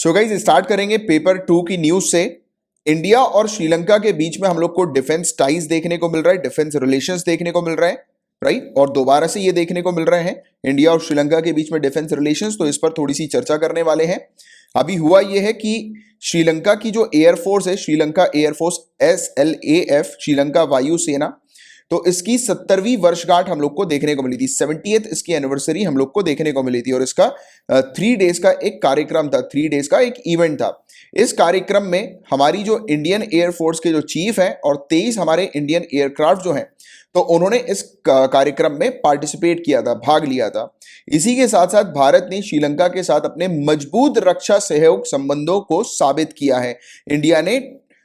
So guys start करेंगे paper 2 की news से। इंडिया और श्रीलंका के बीच में हम लोग को डिफेंस टाइज देखने को मिल रहा है, डिफेंस रिलेशंस देखने को मिल रहे हैं, राइट। और दोबारा से ये देखने को मिल रहे हैं इंडिया और श्रीलंका के बीच में डिफेंस रिलेशंस, तो इस पर थोड़ी सी चर्चा करने वाले हैं। अभी हुआ ये है कि श्रीलंका की जो एयरफोर्स है, श्रीलंका एयरफोर्स SLAF, श्रीलंका वायु सेना, तो इसकी 70वीं वर्षगांठ हम लोग को देखने को मिली थी। 70th इसकी एनिवर्सरी हम लोग को देखने को मिली थी और इसका 3 डेज का एक कार्यक्रम था, 3 डेज का एक इवेंट था। इस कार्यक्रम में हमारी जो इंडियन एयरफोर्स के जो चीफ हैं और 23 हमारे इंडियन एयरक्राफ्ट जो हैं, तो उन्होंने इस कार्यक्रम में पार्टिसिपेट किया था, भाग लिया था। इसी के साथ साथ भारत ने श्रीलंका के साथ अपने मजबूत रक्षा सहयोग संबंधों को साबित किया है। इंडिया ने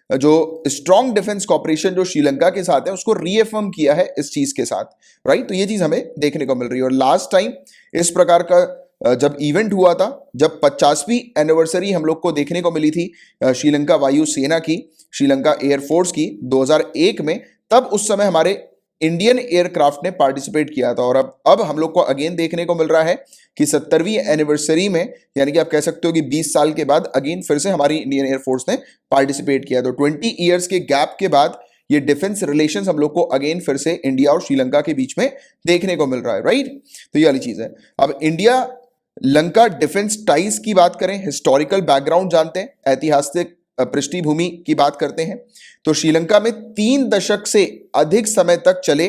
जो स्ट्रॉन्ग डिफेंस कॉपरेशन जो श्रीलंका के साथ है उसको रीअफर्म किया है इस चीज के साथ, राइट। तो ये चीज हमें देखने को मिल रही है। और लास्ट टाइम इस प्रकार का जब इवेंट हुआ था, जब 50वीं एनिवर्सरी हम लोग को देखने को मिली थी श्रीलंका वायु सेना की, श्रीलंका एयरफोर्स की 2001 में, तब उस समय हमारे इंडियन एयरक्राफ्ट ने पार्टिसिपेट किया था। और अब हम लोग को अगेन देखने को मिल रहा है कि 70वीं एनिवर्सरी में, यानी कि आप कह सकते हो कि 20 साल के बाद अगेन फिर से हमारी इंडियन एयरफोर्स ने पार्टिसिपेट किया। तो 20 ईयर्स के गैप के बाद ये डिफेंस रिलेशंस हम लोग को अगेन फिर से इंडिया और श्रीलंका के बीच में देखने को मिल रहा है, राइट। तो ये वाली चीज है। अब इंडिया लंका डिफेंस टाइज की बात करें, हिस्टोरिकल बैकग्राउंड जानते हैं, ऐतिहासिक पृष्ठभूमि की बात करते हैं, तो श्रीलंका में 3 दशक से अधिक समय तक चले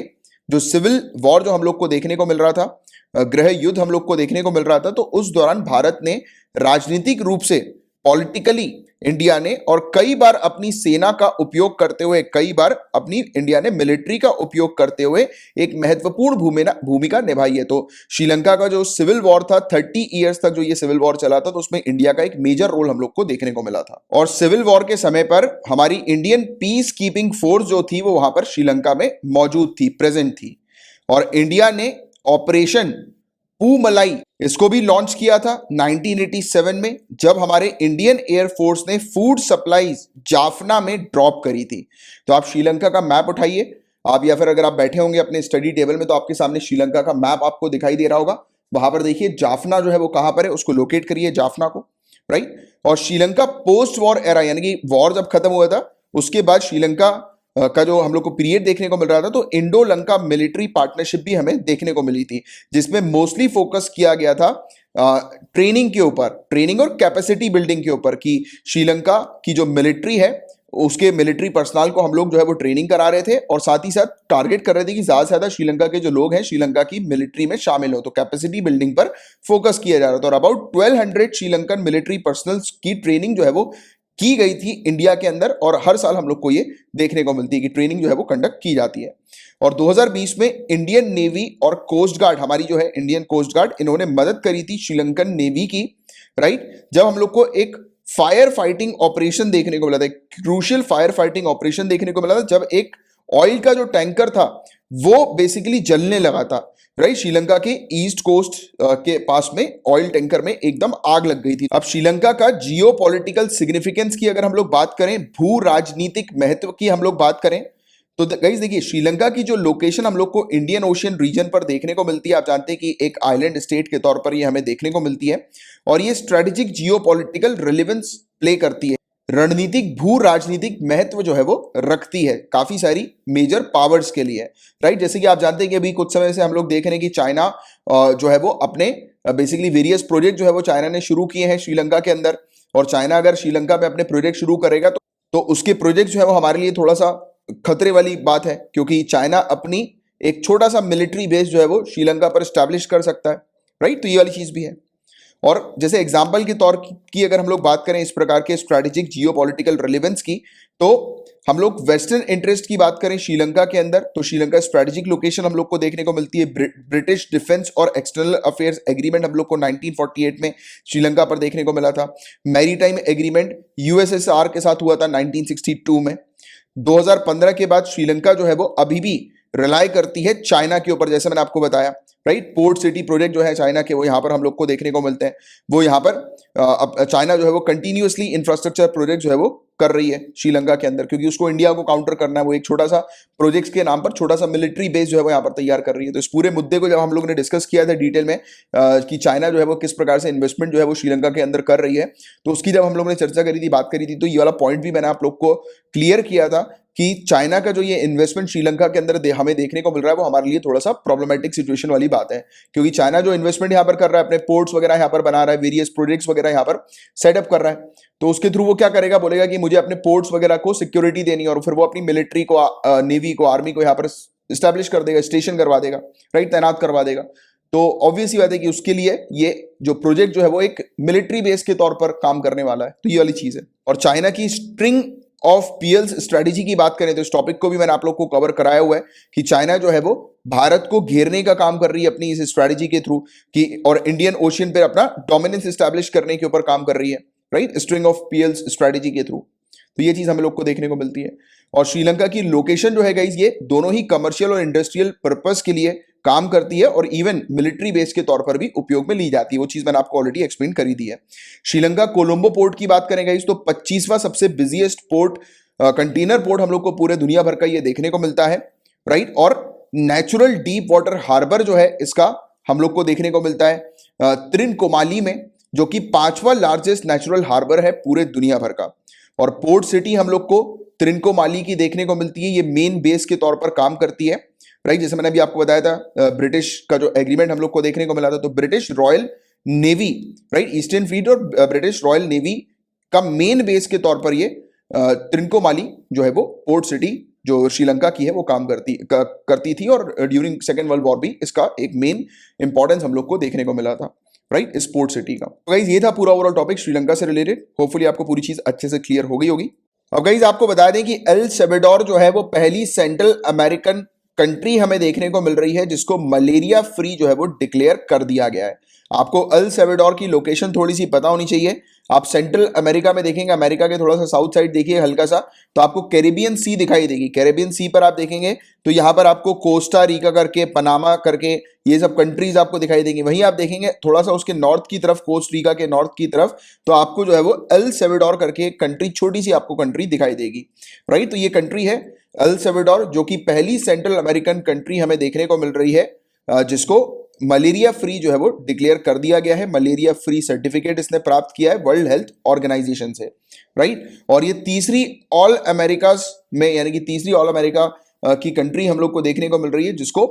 जो सिविल वॉर जो हम लोग को देखने को मिल रहा था, गृह युद्ध हम लोग को देखने को मिल रहा था, तो उस दौरान भारत ने राजनीतिक रूप से, पॉलिटिकली इंडिया ने, और कई बार अपनी सेना का उपयोग करते हुए, कई बार अपनी इंडिया ने मिलिट्री का उपयोग करते हुए एक महत्वपूर्ण भूमिका निभाई है। तो श्रीलंका का जो सिविल वॉर था, 30 ईयर्स तक जो ये सिविल वॉर चला था, तो उसमें इंडिया का एक मेजर रोल हम लोग को देखने को मिला था। और सिविल वॉर के समय पर हमारी इंडियन पीस कीपिंग फोर्स जो थी वो वहां पर श्रीलंका में मौजूद थी, प्रेजेंट थी। और इंडिया ने ऑपरेशन पूमलाई इसको भी लॉन्च किया था 1987 में, जब हमारे इंडियन एयरफोर्स ने फूड सप्लाईज जाफना में ड्रॉप करी थी। तो आप श्रीलंका का मैप उठाइए आप, या फिर अगर आप बैठे होंगे अपने स्टडी टेबल में तो आपके सामने श्रीलंका का मैप आपको दिखाई दे रहा होगा। वहां पर देखिए जाफना जो है वो कहां पर है, उसको लोकेट करिए जाफना को, राइट। और श्रीलंका पोस्ट वॉर एरा, यानी कि वॉर जब खत्म हुआ था उसके बाद श्रीलंका का जो हम लोग को पीरियड देखने को मिल रहा था, तो इंडो लंका मिलिट्री पार्टनरशिप भी हमें देखने को मिली थी, जिसमें मोस्टली फोकस किया गया था ट्रेनिंग के ऊपर, ट्रेनिंग और कैपेसिटी बिल्डिंग के ऊपर, कि श्रीलंका की जो मिलिट्री है उसके मिलिट्री पर्सनल को हम लोग जो है वो ट्रेनिंग करा रहे थे, और साथ ही साथ टारगेट कर रहे थे कि ज्यादा से ज्यादा श्रीलंका के जो लोग हैं श्रीलंका की मिलिट्री में शामिल हो। तो कैपेसिटी बिल्डिंग पर फोकस किया जा रहा था। और अबाउट 1200 श्रीलंकन मिलिट्री पर्सनल्स की ट्रेनिंग जो है वो की गई थी इंडिया के अंदर, और हर साल हम लोग को ये देखने को मिलती है कि ट्रेनिंग जो है वो कंडक्ट की जाती है। और 2020 में इंडियन नेवी और कोस्ट गार्ड, हमारी जो है इंडियन कोस्ट गार्ड, इन्होंने मदद करी थी श्रीलंकन नेवी की, राइट। जब हम लोग को एक फायर फाइटिंग ऑपरेशन देखने को मिला था, क्रूशियल फायर फाइटिंग ऑपरेशन देखने को मिला था, जब एक ऑयल का जो टैंकर था वो बेसिकली जलने लगा था, राइट। श्रीलंका के ईस्ट कोस्ट के पास में ऑयल टैंकर में एकदम आग लग गई थी। अब श्रीलंका का जियो पॉलिटिकल सिग्निफिकेंस की अगर हम लोग बात करें, भू राजनीतिक महत्व की हम लोग बात करें, तो गाइस देखिए श्रीलंका की जो लोकेशन हम लोग को इंडियन ओशियन रीजन पर देखने को मिलती है, आप जानते हैं कि एक आइलैंड स्टेट के तौर पर ये हमें देखने को मिलती है, और ये स्ट्रेटेजिक जियो पॉलिटिकल रिलेवेंस प्ले करती है, रणनीतिक भू राजनीतिक महत्व जो है वो रखती है काफी सारी मेजर पावर्स के लिए, राइट। जैसे कि आप जानते हैं कि अभी कुछ समय से हम लोग देख रहे हैं कि चाइना जो है वो अपने बेसिकली वेरियस प्रोजेक्ट जो है वो चाइना ने शुरू किए हैं श्रीलंका के अंदर, और चाइना अगर श्रीलंका में अपने प्रोजेक्ट शुरू करेगा तो उसके प्रोजेक्ट जो है वो हमारे लिए थोड़ा सा खतरे वाली बात है, क्योंकि चाइना अपनी एक छोटा सा मिलिट्री बेस जो है वो श्रीलंका पर स्टैब्लिश कर सकता है, राइट। तो ये वाली चीज भी है। और जैसे एग्जाम्पल के तौर की अगर हम लोग बात करें इस प्रकार के स्ट्रैटेजिक जियो पॉलिटिकल रिलेवेंस की, तो हम लोग वेस्टर्न इंटरेस्ट की बात करें श्रीलंका के अंदर, तो श्रीलंका स्ट्रैटेजिक लोकेशन हम लोग को देखने को मिलती है। ब्रिटिश डिफेंस और एक्सटर्नल अफेयर्स एग्रीमेंट हम लोग को 1948 में श्रीलंका पर देखने को मिला था। मैरीटाइम एग्रीमेंट USSR के साथ हुआ था 1962 में। 2015 के बाद श्रीलंका जो है वो अभी भी रिलाई करती है चाइना के ऊपर, जैसे मैंने आपको बताया, राइट। पोर्ट सिटी प्रोजेक्ट जो है चाइना के, वो यहाँ पर हम लोग को देखने को मिलते हैं। वो यहाँ पर अब चाइना जो है वो कंटिन्यूअसली इंफ्रास्ट्रक्चर प्रोजेक्ट जो है वो कर रही है श्रीलंका के अंदर, क्योंकि उसको इंडिया को काउंटर करना है। वो एक छोटा सा प्रोजेक्ट्स के नाम पर छोटा सा मिलिट्री बेस जो है वो यहाँ पर तैयार कर रही है। तो इस पूरे मुद्दे को जब हम लोग ने डिस्कस किया था डिटेल में कि चाइना जो है वो किस प्रकार से इन्वेस्टमेंट जो है वो श्रीलंका के अंदर कर रही है, तो उसकी जब हम लोग ने चर्चा करी थी, बात करी थी, तो ये वाला पॉइंट भी मैंने आप लोग को क्लियर किया था कि चाइना का जो ये इन्वेस्टमेंट श्रीलंका के अंदर हमें देखने को मिल रहा है, वो हमारे लिए थोड़ा सा प्रॉब्लमेटिक सिचुएशन वाली बात है। क्योंकि चाइना जो इन्वेस्टमेंट यहाँ पर कर रहा है, अपने पोर्ट्स वगैरह यहाँ पर बना रहा है, वेरियस प्रोजेक्ट्स वगैरह यहाँ पर सेटअप कर रहा है, तो उसके थ्रू वो क्या करेगा, बोलेगा कि मुझे अपने पोर्ट्स वगैरह को सिक्योरिटी देनी है, और फिर वो अपनी मिलिट्री को, नेवी को, आर्मी को यहाँ पर स्टैब्लिश कर देगा, स्टेशन करवा देगा, राइट, तैनात करवा देगा। तो ऑब्वियस ही बात है कि उसके लिए ये जो प्रोजेक्ट जो है वो एक मिलिट्री बेस के तौर पर काम करने वाला है। तो ये वाली चीज है। और चाइना की स्ट्रिंग ऑफ पीएल्स स्ट्रेटेजी की बात करें तो इस टॉपिक को भी मैंने आप लोग को कवर कराया हुआ है कि चाइना जो है वो भारत को घेरने का काम कर रही है अपनी इस स्ट्रेटेजी के थ्रू, कि और इंडियन ओशियन पे अपना डोमिनेंस एस्टैब्लिश करने के ऊपर काम कर रही है, राइट, स्ट्रिंग ऑफ पीएल्स स्ट्रेटेजी के थ्रू। तो ये चीज हम लोग को देखने को मिलती है। और श्रीलंका की लोकेशन जो है गाइस, ये दोनों ही कमर्शियल और इंडस्ट्रियल पर्पस के लिए काम करती है और इवन मिलिट्री बेस के तौर पर भी उपयोग में ली जाती है। वो चीज मैंने आपको ऑलरेडी एक्सप्लेन करी दी है। श्रीलंका कोलंबो पोर्ट की बात करें गाइस, तो 25वां सबसे बिजिएस्ट पोर्ट, कंटेनर पोर्ट हम लोग को पूरे दुनिया भर का ये देखने को मिलता है, राइट। और नेचुरल डीप वाटर हार्बर जो है इसका हम लोग को देखने को मिलता है त्रिनकोमाली में, जो कि 5वां लार्जेस्ट नेचुरल हार्बर है पूरे दुनिया भर का। और पोर्ट सिटी हम लोग को त्रिनकोमाली की देखने को मिलती है, ये मेन बेस के तौर पर काम करती है, राइट। जैसे मैंने अभी आपको बताया था ब्रिटिश का जो एग्रीमेंट हम लोग को देखने को मिला था, तो British royal navy, right, eastern fleet और ब्रिटिश रॉयल नेवी का मेन बेस के तौर पर ये त्रिनकोमाली जो है वो पोर्ट सिटी जो श्रीलंका की है वो काम करती थी। और ड्यूरिंग सेकेंड वर्ल्ड वॉर भी इसका एक मेन इंपॉर्टेंस हम लोग को देखने को मिला था, राइट, इस पोर्ट सिटी का। तो गाइज ये था पूरा ओवरऑल टॉपिक श्रीलंका से रिलेटेड। होपफुली आपको पूरी चीज अच्छे से क्लियर हो गई होगी। अब गाइज आपको बता दें कि एल सल्वाडोर जो है वो पहली सेंट्रल अमेरिकन कंट्री हमें देखने को मिल रही है जिसको मलेरिया फ्री जो है वो डिक्लेयर कर दिया गया है। आपको एल सल्वाडोर की लोकेशन थोड़ी सी पता होनी चाहिए। आप सेंट्रल अमेरिका में देखेंगे, अमेरिका के थोड़ा सा साउथ साइड देखिए हल्का सा, तो आपको कैरेबियन सी दिखाई देगी। कैरेबियन सी पर आप देखेंगे तो यहाँ पर आपको कोस्टा रिका करके, पनामा करके, ये सब कंट्रीज आपको दिखाई देंगी। वहीं आप देखेंगे थोड़ा सा उसके नॉर्थ की तरफ, कोस्ट रिका के नॉर्थ की तरफ, तो आपको जो है वो एल सल्वाडोर करके एक कंट्री, छोटी सी आपको कंट्री दिखाई देगी, राइट। तो ये कंट्री है एल सल्वाडोर, जो कि पहली सेंट्रल अमेरिकन कंट्री हमें देखने को मिल रही है जिसको मलेरिया फ्री जो है वो डिक्लेयर कर दिया गया है। मलेरिया फ्री सर्टिफिकेट इसने प्राप्त किया है वर्ल्ड हेल्थ ऑर्गेनाइजेशन से, राइट। और ये तीसरी ऑल अमेरिकाज में, यानी कि तीसरी ऑल अमेरिका की कंट्री हम लोग को देखने को मिल रही है जिसको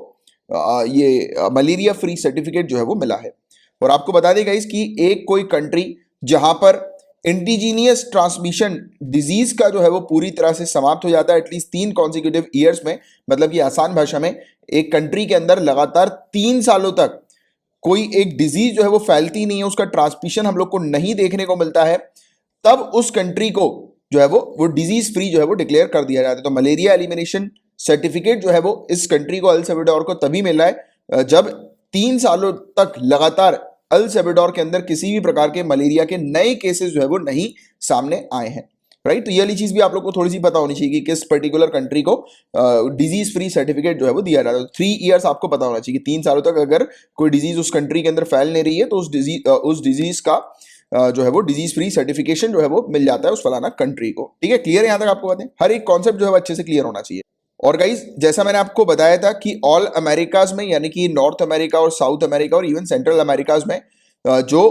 ये मलेरिया फ्री सर्टिफिकेट जो है वो मिला है। और आपको बता देगा इसकी एक कोई कंट्री जहां पर इंडिजीनियस ट्रांसमिशन डिजीज का जो है वो पूरी तरह से समाप्त हो जाता है एटलीस्ट 3 कॉन्सिक्यूटिव ईयर्स में, मतलब कि आसान भाषा में एक कंट्री के अंदर लगातार 3 सालों तक कोई एक डिजीज जो है वो फैलती नहीं है, उसका ट्रांसमिशन हम लोग को नहीं देखने को मिलता है, तब उस कंट्री को जो है वो डिजीज फ्री जो है वो डिक्लेयर कर दिया जाता है। तो मलेरिया एलिमिनेशन सर्टिफिकेट जो है वो इस कंट्री को, एल सल्वाडोर को, तभी मिला है जब 3 सालों तक लगातार एल सल्वाडोर के अंदर किसी भी प्रकार के मलेरिया के नए केसेस जो है वो नहीं सामने आए हैं, राइट। तो ये वाली चीज भी आप लोग को थोड़ी सी पता होनी चाहिए कि किस पर्टिकुलर कंट्री को डिजीज फ्री सर्टिफिकेट जो है वो दिया जाता है। 3 इयर्स आपको पता होना चाहिए कि 3 सालों तक अगर कोई डिजीज उस कंट्री के अंदर फैल नहीं रही है तो उस डिजीज का जो है वो डिजीज फ्री सर्टिफिकेशन जो है वो मिल जाता है उस फलाना कंट्री को। ठीक है, क्लियर है यहाँ तक आपको बातें? हर एक कॉन्सेप्ट जो है वो अच्छे से क्लियर होना चाहिए। और गाइज जैसा मैंने आपको बताया था कि ऑल अमेरिकाज में, यानी कि नॉर्थ अमेरिका और साउथ अमेरिका और इवन सेंट्रल अमेरिकाज में जो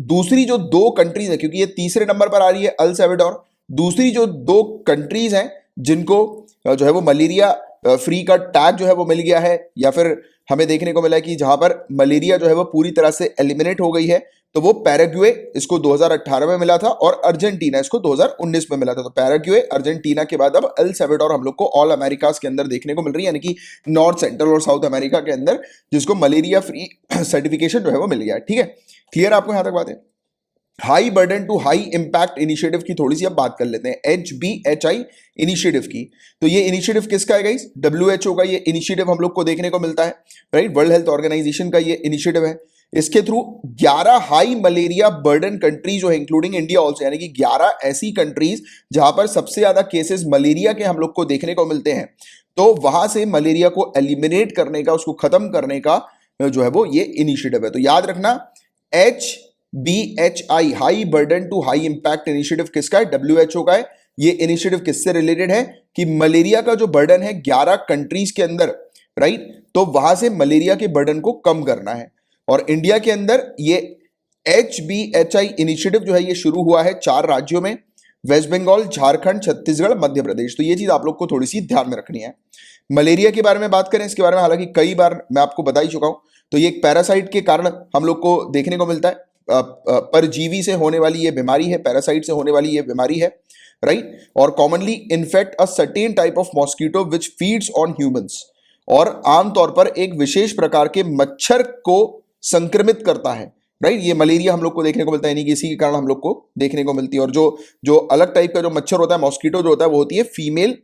दूसरी जो 2 कंट्रीज है, क्योंकि ये तीसरे नंबर पर आ रही है एल सल्वाडोर, दूसरी जो 2 कंट्रीज हैं जिनको जो है वो मलेरिया फ्री का टैग जो है वो मिल गया है, या फिर हमें देखने को मिला है कि जहां पर मलेरिया जो है वो पूरी तरह से एलिमिनेट हो गई है, तो वो पैराग्वे इसको 2018 में मिला था और अर्जेंटीना इसको 2019 में मिला था। तो पैराग्वे, अर्जेंटीना के बाद अब एल सल्वाडोर हम लोग को ऑल अमेरिकाज के अंदर देखने को मिल रही है, यानी कि नॉर्थ, सेंट्रल और साउथ अमेरिका के अंदर जिसको मलेरिया फ्री सर्टिफिकेशन जो है वो मिल गया है। ठीक है, क्लियर आपको यहां तक बात है? High burden to high impact initiative की थोड़ी सी अब बात कर लेते हैं, HBHI इनिशिएटिव की। तो ये इनिशिएटिव किसका है गाइस? WHO का ये इनिशिएटिव हम लोग को देखने को मिलता है, राइट। वर्ल्ड हेल्थ ऑर्गेनाइजेशन का ये इनिशिएटिव है। इसके through 11 high malaria burden countries जो है, इंक्लूडिंग इंडिया ऑल्सो, यानी कि 11 ऐसी कंट्रीज जहां पर सबसे ज्यादा केसेस मलेरिया के हम लोग को देखने को मिलते हैं, तो वहां से मलेरिया को एलिमिनेट करने का, उसको खत्म करने का जो है वो ये इनिशिएटिव है। तो याद रखना HBHI high burden to high impact initiative किसका है? WHO का है। ये इनिशिएटिव किससे रिलेटेड है कि मलेरिया का जो बर्डन है 11 कंट्रीज के अंदर, राइट, तो वहां से मलेरिया के बर्डन को कम करना है। और इंडिया के अंदर ये HBHI इनिशिएटिव जो है ये शुरू हुआ है 4 राज्यों में, वेस्ट बंगाल, झारखंड, छत्तीसगढ़, मध्य प्रदेश। तो ये चीज आप लोग को थोड़ी सी ध्यान में रखनी है। मलेरिया के बारे में बात करें, इसके बारे में हालांकि कई बार मैं आपको बता ही चुका हूं। तो ये एक पैरासाइट के कारण हम लोग को देखने को मिलता है, परजीवी से होने वाली ये बीमारी है, पैरासाइट से होने वाली ये बीमारी है, राइट। और commonly infect a certain type of mosquito which feeds on humans, और आमतौर पर एक विशेष प्रकार के मच्छर को संक्रमित करता है, राइट। ये मलेरिया हम लोग को देखने को मिलता है, यानी कि इसी के कारण हम लोग को देखने को मिलती है। और जो अलग टाइप का जो मच्छर होता है, मॉस्किटो जो होता है, वो होती है फीमेल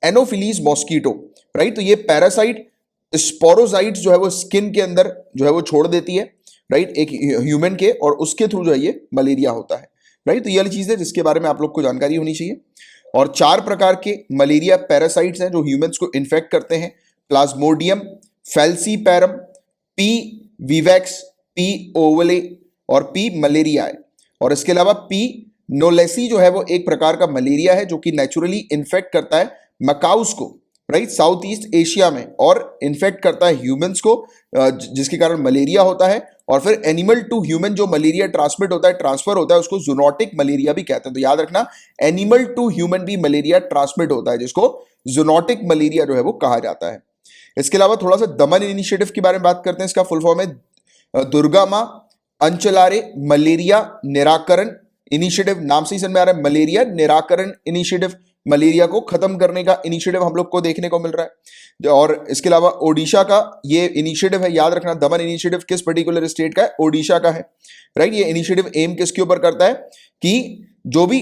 एनोफिलीज मॉस्किटो, राइट। तो ये पैरासाइट स्पोरोजाइट्स जो है वो स्किन के अंदर जो है वो छोड़ देती है, राइट, एक ह्यूमन के, और उसके थ्रू जो है ये मलेरिया होता है, राइट। तो ये वाली चीज है जिसके बारे में आप लोग को जानकारी होनी चाहिए। और 4 प्रकार के मलेरिया पैरासाइट्स हैं जो ह्यूमंस को इन्फेक्ट करते हैं: Plasmodium, falciparum, P vivax, P ओवले और पी मलेरियाe। और इसके अलावा पी नोलेसी जो है वो एक प्रकार का मलेरिया है जो कि नेचुरली इन्फेक्ट करता है मकाउस को, राइट, साउथ ईस्ट एशिया में, और इन्फेक्ट करता है ह्यूमंस को, जिसके कारण मलेरिया होता है। और फिर एनिमल टू ह्यूमन जो मलेरिया ट्रांसमिट होता है, ट्रांसफर होता है, उसको जूनोटिक मलेरिया भी कहते हैं। तो याद रखना, एनिमल टू ह्यूमन भी मलेरिया ट्रांसमिट होता है, जिसको जूनोटिक मलेरिया जो है वो कहा जाता है। इसके अलावा थोड़ा सा दमन इनिशिएटिव के बारे में बात करते हैं। इसका फुल फॉर्म है दुर्गा मां अंचलारे मलेरिया निराकरण इनिशिएटिव। नाम से ही समझ में आ रहा है, मलेरिया निराकरण इनिशिएटिव, मलेरिया को खत्म करने का इनिशिएटिव हम लोग को देखने को मिल रहा है। और इसके अलावा ओडिशा का ये इनिशिएटिव है, याद रखना, दमन इनिशिएटिव किस पर्टिकुलर स्टेट का है? ओडिशा का है, राइट। ये इनिशिएटिव एम किसके ऊपर करता है कि जो भी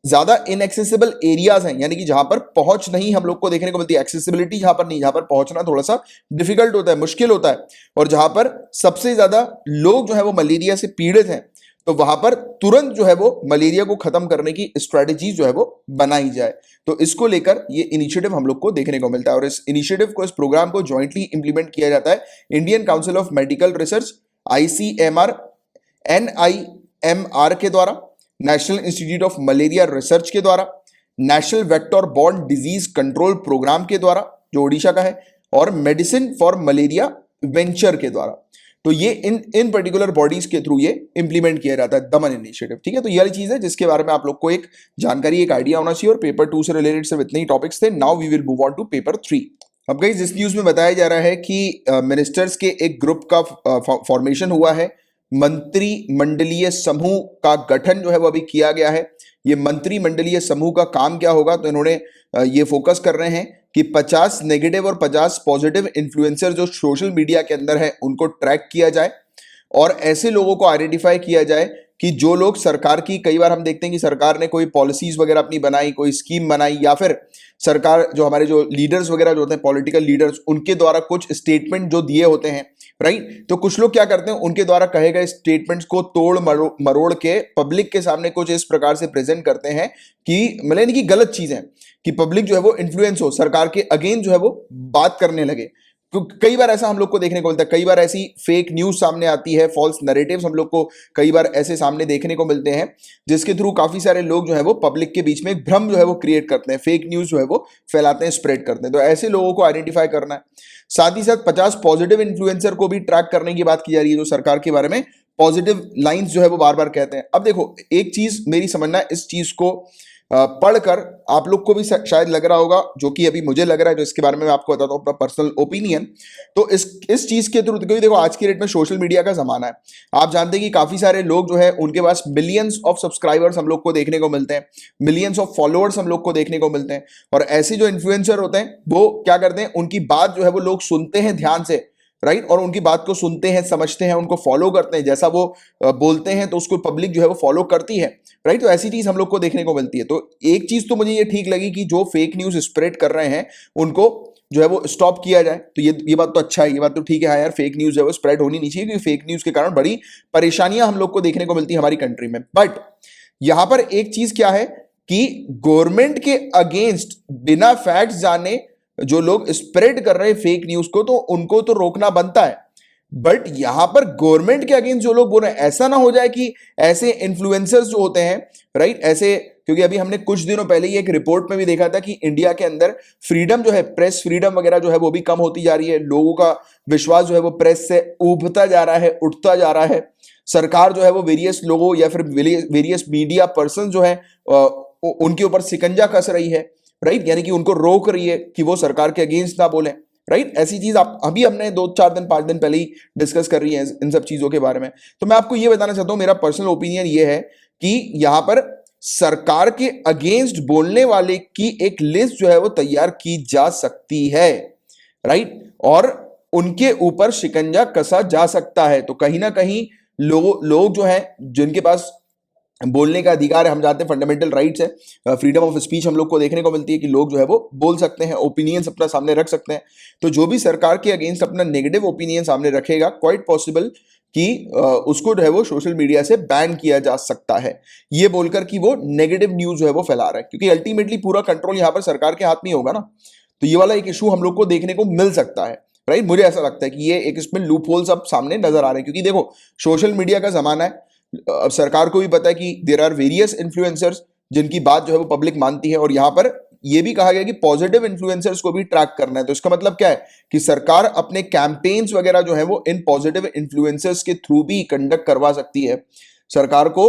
ज्यादा इनएक्सेसिबल एरियाज हैं, यानी कि जहां पर पहुंच नहीं हम लोग को देखने को मिलती है, एक्सेसिबिलिटी जहां पर नहीं, जहां पर पहुंचना थोड़ा सा डिफिकल्ट होता है, मुश्किल होता है, और जहां पर सबसे ज्यादा लोग जो है वो मलेरिया से पीड़ित हैं, तो वहां पर तुरंत जो है वो मलेरिया को खत्म करने की स्ट्रेटेजी जो है वो बनाई जाए। तो इसको लेकर ये इनिशिएटिव हम लोग को देखने को मिलता है। और इस इनिशिएटिव को, इस प्रोग्राम को जॉइंटली इंप्लीमेंट किया जाता है Indian Council of Medical Research ICMR NIMR के द्वारा, National Institute of Malaria Research के द्वारा, National Vector Borne Disease Control Programme के द्वारा जो ओडिशा का है, और मेडिसिन फॉर मलेरिया वेंचर के द्वारा। तो ये इन पर्टिकुलर बॉडीज के थ्रू ये इंप्लीमेंट किया जाता है, दमन इनिशिएटिव, ठीक है। तो ये वाली चीज है जिसके बारे में आप लोग को एक जानकारी, एक आइडिया होना चाहिए। और पेपर 2 से रिलेटेड सिर्फ इतने ही टॉपिक्स थे। Now we will move on to paper 3। अब गाइस, इस न्यूज में बताया जा रहा है कि मिनिस्टर्स के एक ग्रुप का फॉर्मेशन हुआ है, मंत्रिमंडलीय समूह का गठन जो है वो अभी किया गया है। ये मंत्रिमंडलीय समूह का काम क्या होगा? तो इन्होंने ये फोकस कर रहे हैं कि 50 नेगेटिव और 50 पॉजिटिव इन्फ्लुएंसर जो सोशल मीडिया के अंदर है उनको ट्रैक किया जाए, और ऐसे लोगों को आइडेंटिफाई किया जाए कि जो लोग सरकार की, कई बार हम देखते हैं कि सरकार ने कोई पॉलिसीज वगैरह अपनी बनाई, कोई स्कीम बनाई, या फिर सरकार जो हमारे जो लीडर्स वगैरह जो होते हैं, पॉलिटिकल लीडर्स, उनके द्वारा कुछ स्टेटमेंट जो दिए होते हैं, राइट। तो कुछ लोग क्या करते हैं, उनके द्वारा कहे गए स्टेटमेंट्स को तोड़ मरोड़ के पब्लिक के सामने कुछ इस प्रकार से प्रेजेंट करते हैं कि मतलब कि गलत चीजें, कि पब्लिक जो है वो इन्फ्लुएंस हो, सरकार के अगेंस्ट जो है वो बात करने लगे। तो कई बार ऐसा हम लोग को देखने को मिलता है, कई बार ऐसी फेक न्यूज सामने आती है, फॉल्स नैरेटिव्स हम लोग को कई बार ऐसे सामने देखने को मिलते हैं, जिसके थ्रू काफी सारे लोग जो है वो पब्लिक के बीच में एक भ्रम जो है वो क्रिएट करते हैं, फेक न्यूज जो है वो फैलाते हैं, स्प्रेड करते हैं। तो ऐसे लोगों को आइडेंटिफाई करना है। साथ ही साथ 50 पॉजिटिव इन्फ्लुएंसर को भी ट्रैक करने की बात की जा रही है, जो सरकार के बारे में पॉजिटिव लाइन्स जो है वो बार बार कहते हैं। अब देखो, एक चीज मेरी समझना है, इस चीज को पढ़कर आप लोग को भी शायद लग रहा होगा, जो कि अभी मुझे लग रहा है, जो इसके बारे में मैं आपको बताता हूँ अपना पर्सनल ओपिनियन। तो इस चीज के थ्रू, क्योंकि देखो आज की डेट में सोशल मीडिया का जमाना है, आप जानते हैं कि काफी सारे लोग जो है उनके पास मिलियंस ऑफ सब्सक्राइबर्स हम लोग को देखने को मिलते हैं, मिलियंस ऑफ फॉलोअर्स हम लोग को देखने को मिलते हैं। और ऐसे जो इन्फ्लुएंसर होते हैं वो क्या करते हैं, उनकी बात जो है वो लोग सुनते हैं ध्यान से, राइट, और उनकी बात को सुनते हैं, समझते हैं, उनको फॉलो करते हैं, जैसा वो बोलते हैं तो उसको पब्लिक जो है वो फॉलो करती है, राइट। तो ऐसी चीज हम लोग को देखने को मिलती है। तो एक चीज तो मुझे ये ठीक लगी कि जो फेक न्यूज स्प्रेड कर रहे हैं उनको जो है वो स्टॉप किया जाए। तो ये बात तो अच्छा है, ये बात तो ठीक है। हाँ यार, फेक न्यूज है वो स्प्रेड होनी नहीं चाहिए, क्योंकि फेक न्यूज के कारण बड़ी परेशानियां हम लोग को देखने को मिलती है हमारी कंट्री में। बट यहां पर एक चीज क्या है कि गवर्नमेंट के अगेंस्ट बिना फैक्ट्स जाने जो लोग स्प्रेड कर रहे हैं फेक न्यूज को, तो उनको तो रोकना बनता है, बट यहां पर गवर्नमेंट के अगेंस्ट जो लोग बोल रहे हैं, ऐसा ना हो जाए कि ऐसे इन्फ्लुएंसर्स जो होते हैं, राइट, ऐसे, क्योंकि अभी हमने कुछ दिनों पहले ही एक रिपोर्ट में भी देखा था कि इंडिया के अंदर फ्रीडम जो है, प्रेस फ्रीडम वगैरह जो है वो भी कम होती जा रही है, लोगों का विश्वास जो है वो प्रेस से उभता जा रहा है, उठता जा रहा है। सरकार जो है वो वेरियस लोगों या फिर वेरियस मीडिया पर्सन जो है उनके ऊपर शिकंजा कस रही है, राइट, यानी कि उनको रोक रही है कि वो सरकार के अगेंस्ट ना बोले, राइट। ऐसी चीज आप अभी हमने 2-4 दिन 5 दिन पहले ही डिस्कस कर रही है इन सब चीजों के बारे में। तो मैं आपको ये बताना चाहता हूं, मेरा पर्सनल ओपिनियन ये है कि यहां पर सरकार के अगेंस्ट बोलने वाले की एक लिस्ट जो है वो तैयार की जा सकती है, राइट, और उनके ऊपर शिकंजा कसा जा सकता है। तो कहीं ना कहीं लोग जो है जिनके पास बोलने का अधिकार है, हम जानते हैं फंडामेंटल राइट्स है, फ्रीडम ऑफ स्पीच हम लोग को देखने को मिलती है कि लोग जो है वो बोल सकते हैं, ओपिनियंस अपना सामने रख सकते हैं। तो जो भी सरकार के अगेंस्ट अपना नेगेटिव ओपिनियन सामने रखेगा, क्वाइट पॉसिबल कि उसको जो है वो सोशल मीडिया से बैन किया जा सकता है, ये बोलकर कि वो नेगेटिव न्यूज जो है वो फैला रहा है, क्योंकि अल्टीमेटली पूरा कंट्रोल यहां पर सरकार के हाथ में होगा ना। तो ये वाला एक इशू हम लोग को देखने को मिल सकता है, राइट। मुझे ऐसा लगता है कि ये एक इसमें लूप होल्स अब सामने नजर आ रहे हैं, क्योंकि देखो सोशल मीडिया का जमाना है, अब सरकार को भी पता है कि देयर आर वेरियस इन्फ्लुएंसर्स जिनकी बात जो है वो पब्लिक मानती है, और यहां पर ये भी कहा गया कि पॉजिटिव इन्फ्लुएंसर्स को भी ट्रैक करना है। तो इसका मतलब क्या है कि सरकार अपने कैंपेन्स वगैरह जो है वो इन पॉजिटिव इन्फ्लुएंसर्स के थ्रू भी कंडक्ट करवा सकती है। सरकार को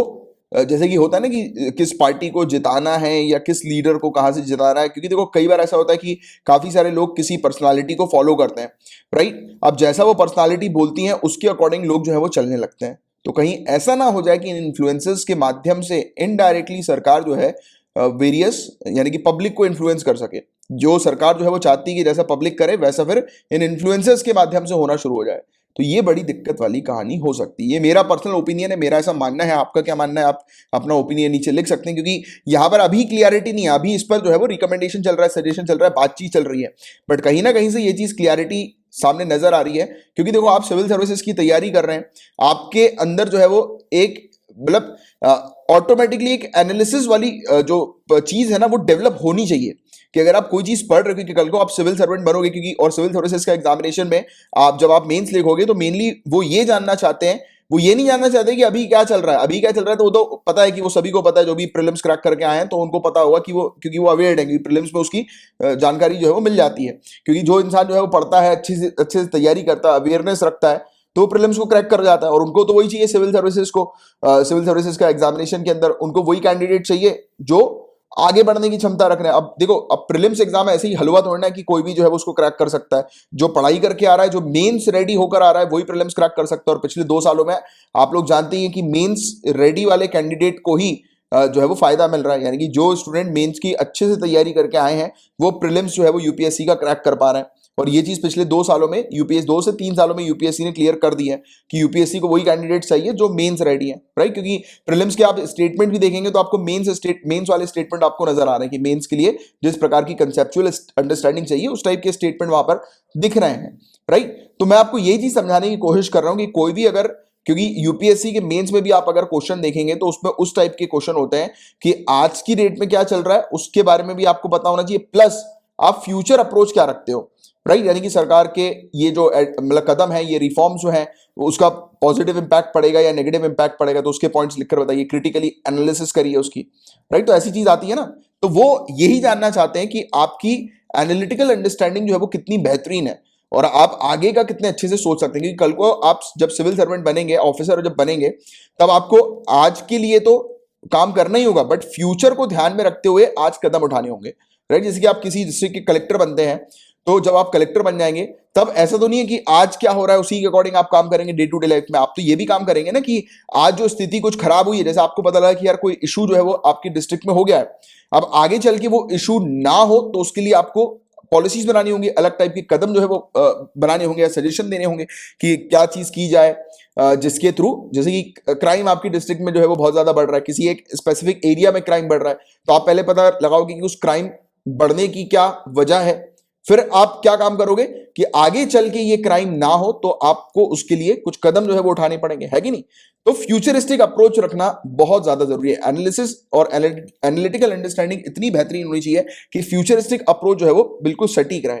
जैसे कि होता है ना कि किस पार्टी को जिताना है या किस लीडर को कहां से जिताना है, क्योंकि देखो कई बार ऐसा होता है कि काफी सारे लोग किसी पर्सनालिटी को फॉलो करते हैं, राइट। अब जैसा वो पर्सनालिटी बोलती है उसके अकॉर्डिंग लोग जो है वो चलने लगते हैं। तो कहीं ऐसा ना हो जाए कि इन इन्फ्लुएंसर्स के माध्यम से इनडायरेक्टली सरकार जो है वेरियस यानी कि पब्लिक को इन्फ्लुएंस कर सके। जो सरकार जो है वो चाहती है कि जैसा पब्लिक करे वैसा फिर इन इन्फ्लुएंसर्स के माध्यम से होना शुरू हो जाए। तो ये बड़ी दिक्कत वाली कहानी हो सकती है। ये मेरा पर्सनल ओपिनियन है, मेरा ऐसा मानना है। आपका क्या मानना है? आप अपना ओपिनियन नीचे लिख सकते हैं, क्योंकि यहाँ पर अभी क्लियरिटी नहीं है। अभी इस पर जो है वो रिकमेंडेशन चल रहा है, सजेशन चल रहा है, बातचीत चल रही है, बट कहीं ना कहीं से ये चीज क्लियरिटी सामने नजर आ रही है। क्योंकि देखो आप सिविल सर्विसेज की तैयारी कर रहे हैं, आपके अंदर जो है वो एक मतलब ऑटोमेटिकली एक एनालिसिस वाली जो चीज है ना वो डेवलप होनी चाहिए कि अगर आप कोई चीज पढ़ रहे हो, क्योंकि कल को आप सिविल सर्वेंट बनोगे, क्योंकि और सिविल सर्विसेज का एग्जामिनेशन में आप जब आप मेंस लिखोगे तो मेनली वो ये जानना चाहते हैं, वो ये नहीं जानना चाहते कि अभी क्या चल रहा है। अभी क्या चल रहा है तो वो तो पता है कि वो सभी को पता है, जो भी प्रीलिम्स क्रैक करके आए हैं तो उनको पता होगा कि वो, क्योंकि वो अवेयर है कि प्रीलिम्स में उसकी जानकारी जो है वो मिल जाती है। क्योंकि जो इंसान जो है वो पढ़ता है, अच्छे से तैयारी करता है, अवेयरनेस रखता है, तो प्रीलिम्स को क्रैक कर जाता है। और उनको तो वही चाहिए सिविल सर्विसेज को, सिविल सर्विसेज का एग्जामिनेशन के अंदर उनको वही कैंडिडेट चाहिए जो आगे बढ़ने की क्षमता रख रहे हैं। अब देखो, अब प्रीलिम्स एग्जाम ऐसे ही हलवा तोड़ना है कि कोई भी जो है वो उसको क्रैक कर सकता है। जो पढ़ाई करके आ रहा है, जो मेंस रेडी होकर आ रहा है, वही प्रीलिम्स क्रैक कर सकता है। और पिछले 2 सालों में आप लोग जानते हैं कि मेंस रेडी वाले कैंडिडेट को ही जो है वो फायदा मिल रहा है। यानी कि जो स्टूडेंट मेंस की अच्छे से तैयारी करके आए हैं वो प्रीलिम्स जो है वो यूपीएससी का क्रैक कर पा रहे हैं। और ये चीज पिछले 2 सालों में यूपीएससी 2 से 3 सालों में यूपीएससी ने क्लियर कर दी है कि यूपीएससी को वही कैंडिडेट चाहिए जो मेंस रेडी है, राइट। क्योंकि प्रीलिम्स के आप स्टेटमेंट भी देखेंगे तो आपको मेंस वाले स्टेटमेंट आपको नजर आ रहे हैं कि मेंस के लिए जिस प्रकार की कंसेप्चुअल अंडरस्टैंडिंग चाहिए उस टाइप के स्टेटमेंट वहां पर दिख रहे हैं, राइट। तो मैं आपको यही चीज समझाने की कोशिश कर रहा हूं कि कोई भी अगर, क्योंकि यूपीएससी के मेंस में भी आप अगर क्वेश्चन देखेंगे तो उसमें उस टाइप के क्वेश्चन होते हैं कि आज की डेट में क्या चल रहा है उसके बारे में भी आपको पता होना चाहिए, प्लस आप फ्यूचर अप्रोच क्या रखते हो, राइट। यानी कि सरकार के ये जो मतलब कदम है, ये रिफॉर्म्स जो है, उसका पॉजिटिव इंपैक्ट पड़ेगा या नेगेटिव इंपैक्ट पड़ेगा, तो उसके पॉइंट्स लिखकर बताइए, क्रिटिकली एनालिसिस करिए उसकी, राइट। तो ऐसी चीज आती है ना, तो वो यही जानना चाहते हैं कि आपकी एनालिटिकल अंडरस्टैंडिंग जो है वो कितनी बेहतरीन है और आप आगे का कितने अच्छे से सोच सकते हैं। क्योंकि कल को आप जब सिविल सर्वेंट बनेंगे, ऑफिसर जब बनेंगे, तब आपको आज के लिए तो काम करना ही होगा, बट फ्यूचर को ध्यान में रखते हुए आज कदम उठाने होंगे, राइट। जैसे कि आप किसी डिस्ट्रिक्ट के कलेक्टर बनते हैं, तो जब आप कलेक्टर बन जाएंगे तब ऐसा तो नहीं है कि आज क्या हो रहा है उसी के अकॉर्डिंग आप काम करेंगे डे टू डे लाइफ में। आप तो ये भी काम करेंगे ना कि आज जो स्थिति कुछ खराब हुई है, जैसे आपको पता लगा कि यार कोई इशू जो है वो आपके डिस्ट्रिक्ट में हो गया है, अब आगे चल के वो इशू ना हो तो उसके लिए आपको पॉलिसीज बनानी होंगी, अलग टाइप के कदम जो है वो बनाने होंगे या सजेशन देने होंगे कि क्या चीज की जाए जिसके थ्रू, जैसे कि क्राइम आपकी डिस्ट्रिक्ट में जो है वो बहुत ज्यादा बढ़ रहा है, किसी एक स्पेसिफिक एरिया में क्राइम बढ़ रहा है, तो आप पहले पता लगाओगे कि उस क्राइम बढ़ने की क्या वजह है, फिर आप क्या काम करोगे कि आगे चल के ये क्राइम ना हो, तो आपको उसके लिए कुछ कदम जो है वो उठाने पड़ेंगे, है कि नहीं। तो फ्यूचरिस्टिक अप्रोच रखना बहुत ज्यादा जरूरी है। एनालिसिस और एनालिटिकल अंडरस्टैंडिंग इतनी बेहतरीन होनी चाहिए कि फ्यूचरिस्टिक अप्रोच जो है वो बिल्कुल सटीक रहे।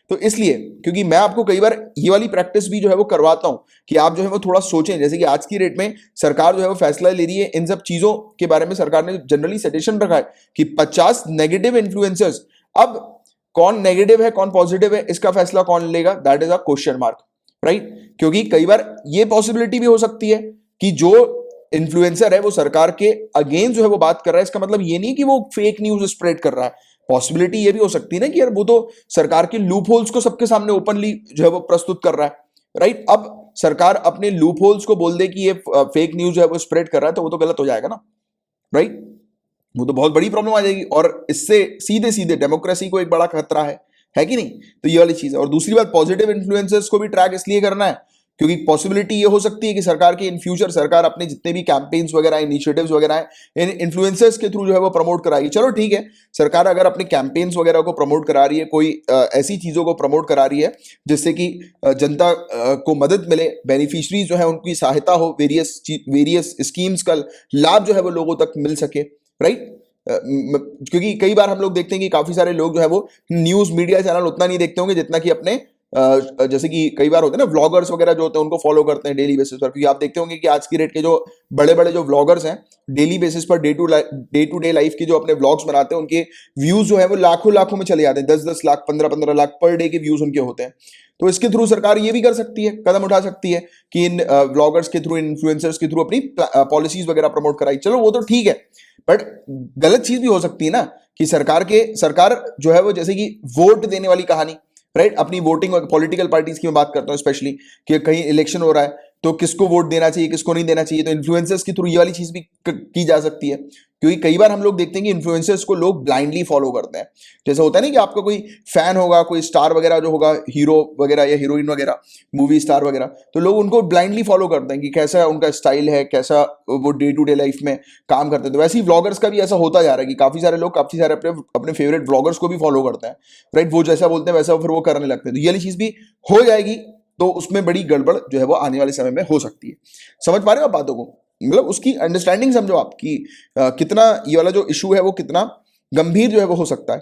तो इसलिए क्योंकि मैं आपको कई बार ये वाली प्रैक्टिस भी जो है वो करवाता हूं कि आप जो है वो थोड़ा सोचें, जैसे कि आज की डेट में सरकार जो है वो फैसला ले रही है इन सब चीजों के बारे में। सरकार ने जनरली सजेशन रखा है कि 50 नेगेटिव इन्फ्लुएंसर्स, अब कौन नेगेटिव है कौन पॉजिटिव है इसका फैसला कौन लेगा, that is a question mark, right. क्योंकि कई बार ये पॉसिबिलिटी भी हो सकती है कि जो इन्फ्लुएंसर है वो सरकार के अगेंस्ट जो है वो बात कर रहा है, इसका मतलब ये नहीं कि वो फेक न्यूज स्प्रेड कर रहा है। पॉसिबिलिटी ये भी हो सकती है ना कि यार वो तो सरकार के लूप होल्स को सबके सामने ओपनली जो है वो प्रस्तुत कर रहा है, राइट। अब सरकार अपने लूप होल्स को बोल दे कि ये फेक न्यूज जो है वो स्प्रेड कर रहा है, तो वो तो गलत हो जाएगा ना, राइट। वो तो बहुत बड़ी प्रॉब्लम आ जाएगी और इससे सीधे सीधे डेमोक्रेसी को एक बड़ा खतरा है कि नहीं। तो ये वाली चीज है। और दूसरी बात, पॉजिटिव इन्फ्लुएंसर्स को भी ट्रैक इसलिए करना है क्योंकि पॉसिबिलिटी ये हो सकती है कि सरकार के इन फ्यूचर सरकार अपने जितने भी कैंपेन्स वगैरह इनिशिएटिव्स वगैरह हैं इन इन्फ्लुएंसर्स के थ्रू जो है वो प्रमोट कराएगी। चलो ठीक है, सरकार अगर अपने कैंपेन्स वगैरह को प्रमोट करा रही है, कोई ऐसी चीजों को प्रमोट करा रही है जिससे कि जनता को मदद मिले, बेनिफिशरीज जो है उनकी सहायता हो, वेरियस स्कीम्स का लाभ जो है वो लोगों तक मिल सके, राइट। क्योंकि कई बार हम लोग देखते हैं कि काफी सारे लोग जो है वो न्यूज मीडिया चैनल उतना नहीं देखते होंगे जितना कि अपने जैसे कि कई बार होते हैं ना व्लॉगर्स वगैरह जो होते हैं उनको फॉलो करते हैं डेली बेसिस पर। क्योंकि आप देखते होंगे कि आज की डेट के जो बड़े बड़े जो व्लॉगर्स हैं डेली बेसिस पर डे टू डे लाइफ की जो अपने व्लॉग्स बनाते हैं उनके व्यूज जो है वो लाखों लाखों में चले जाते हैं, 10-10 लाख 15-15 लाख पर डे के व्यूज उनके होते हैं। तो इसके थ्रू सरकार ये भी कर सकती है, कदम उठा सकती है कि इन व्लॉगर्स के थ्रू, इन इन्फ्लुएंसर्स के थ्रू अपनी पॉलिसीज वगैरह प्रमोट कराई। चलो वो तो ठीक है, बट गलत चीज भी हो सकती है ना कि सरकार जो है वो जैसे कि वोट देने वाली कहानी, राइट, अपनी वोटिंग पॉलिटिकल पार्टीज की मैं बात करता हूं स्पेशली कि कहीं इलेक्शन हो रहा है तो किसको वोट देना चाहिए किसको नहीं देना चाहिए, तो इन्फ्लुएंसर्स के थ्रू ये वाली चीज भी की जा सकती है। क्योंकि कई बार हम लोग देखते हैं कि इन्फ्लुएंसर्स को लोग ब्लाइंडली फॉलो करते हैं। जैसे होता है ना कि आपका कोई फैन होगा, कोई स्टार वगैरह जो होगा, हीरो वगैरह या हीरोइन वगैरह, मूवी स्टार वगैरह, तो लोग उनको ब्लाइंडली फॉलो करते हैं कि कैसा उनका स्टाइल है, कैसा वो डे टू डे लाइफ में काम करते हैं। तो वैसे ही व्लॉगर्स का भी ऐसा होता जा रहा है कि काफी सारे लोग काफी सारे अपने अपने फेवरेट व्लॉगर्स को भी फॉलो करते हैं, राइट। वो जैसा बोलते हैं वैसा फिर वो करने लगते हैं। तो ये वाली चीज भी हो जाएगी, तो उसमें बड़ी गड़बड़ जो है वो आने वाले समय में हो सकती है। समझ पा रहे हो आप बातों को, मतलब उसकी अंडरस्टैंडिंग समझो आप कि कितना ये वाला जो इशू है वो कितना गंभीर जो है वो हो सकता है,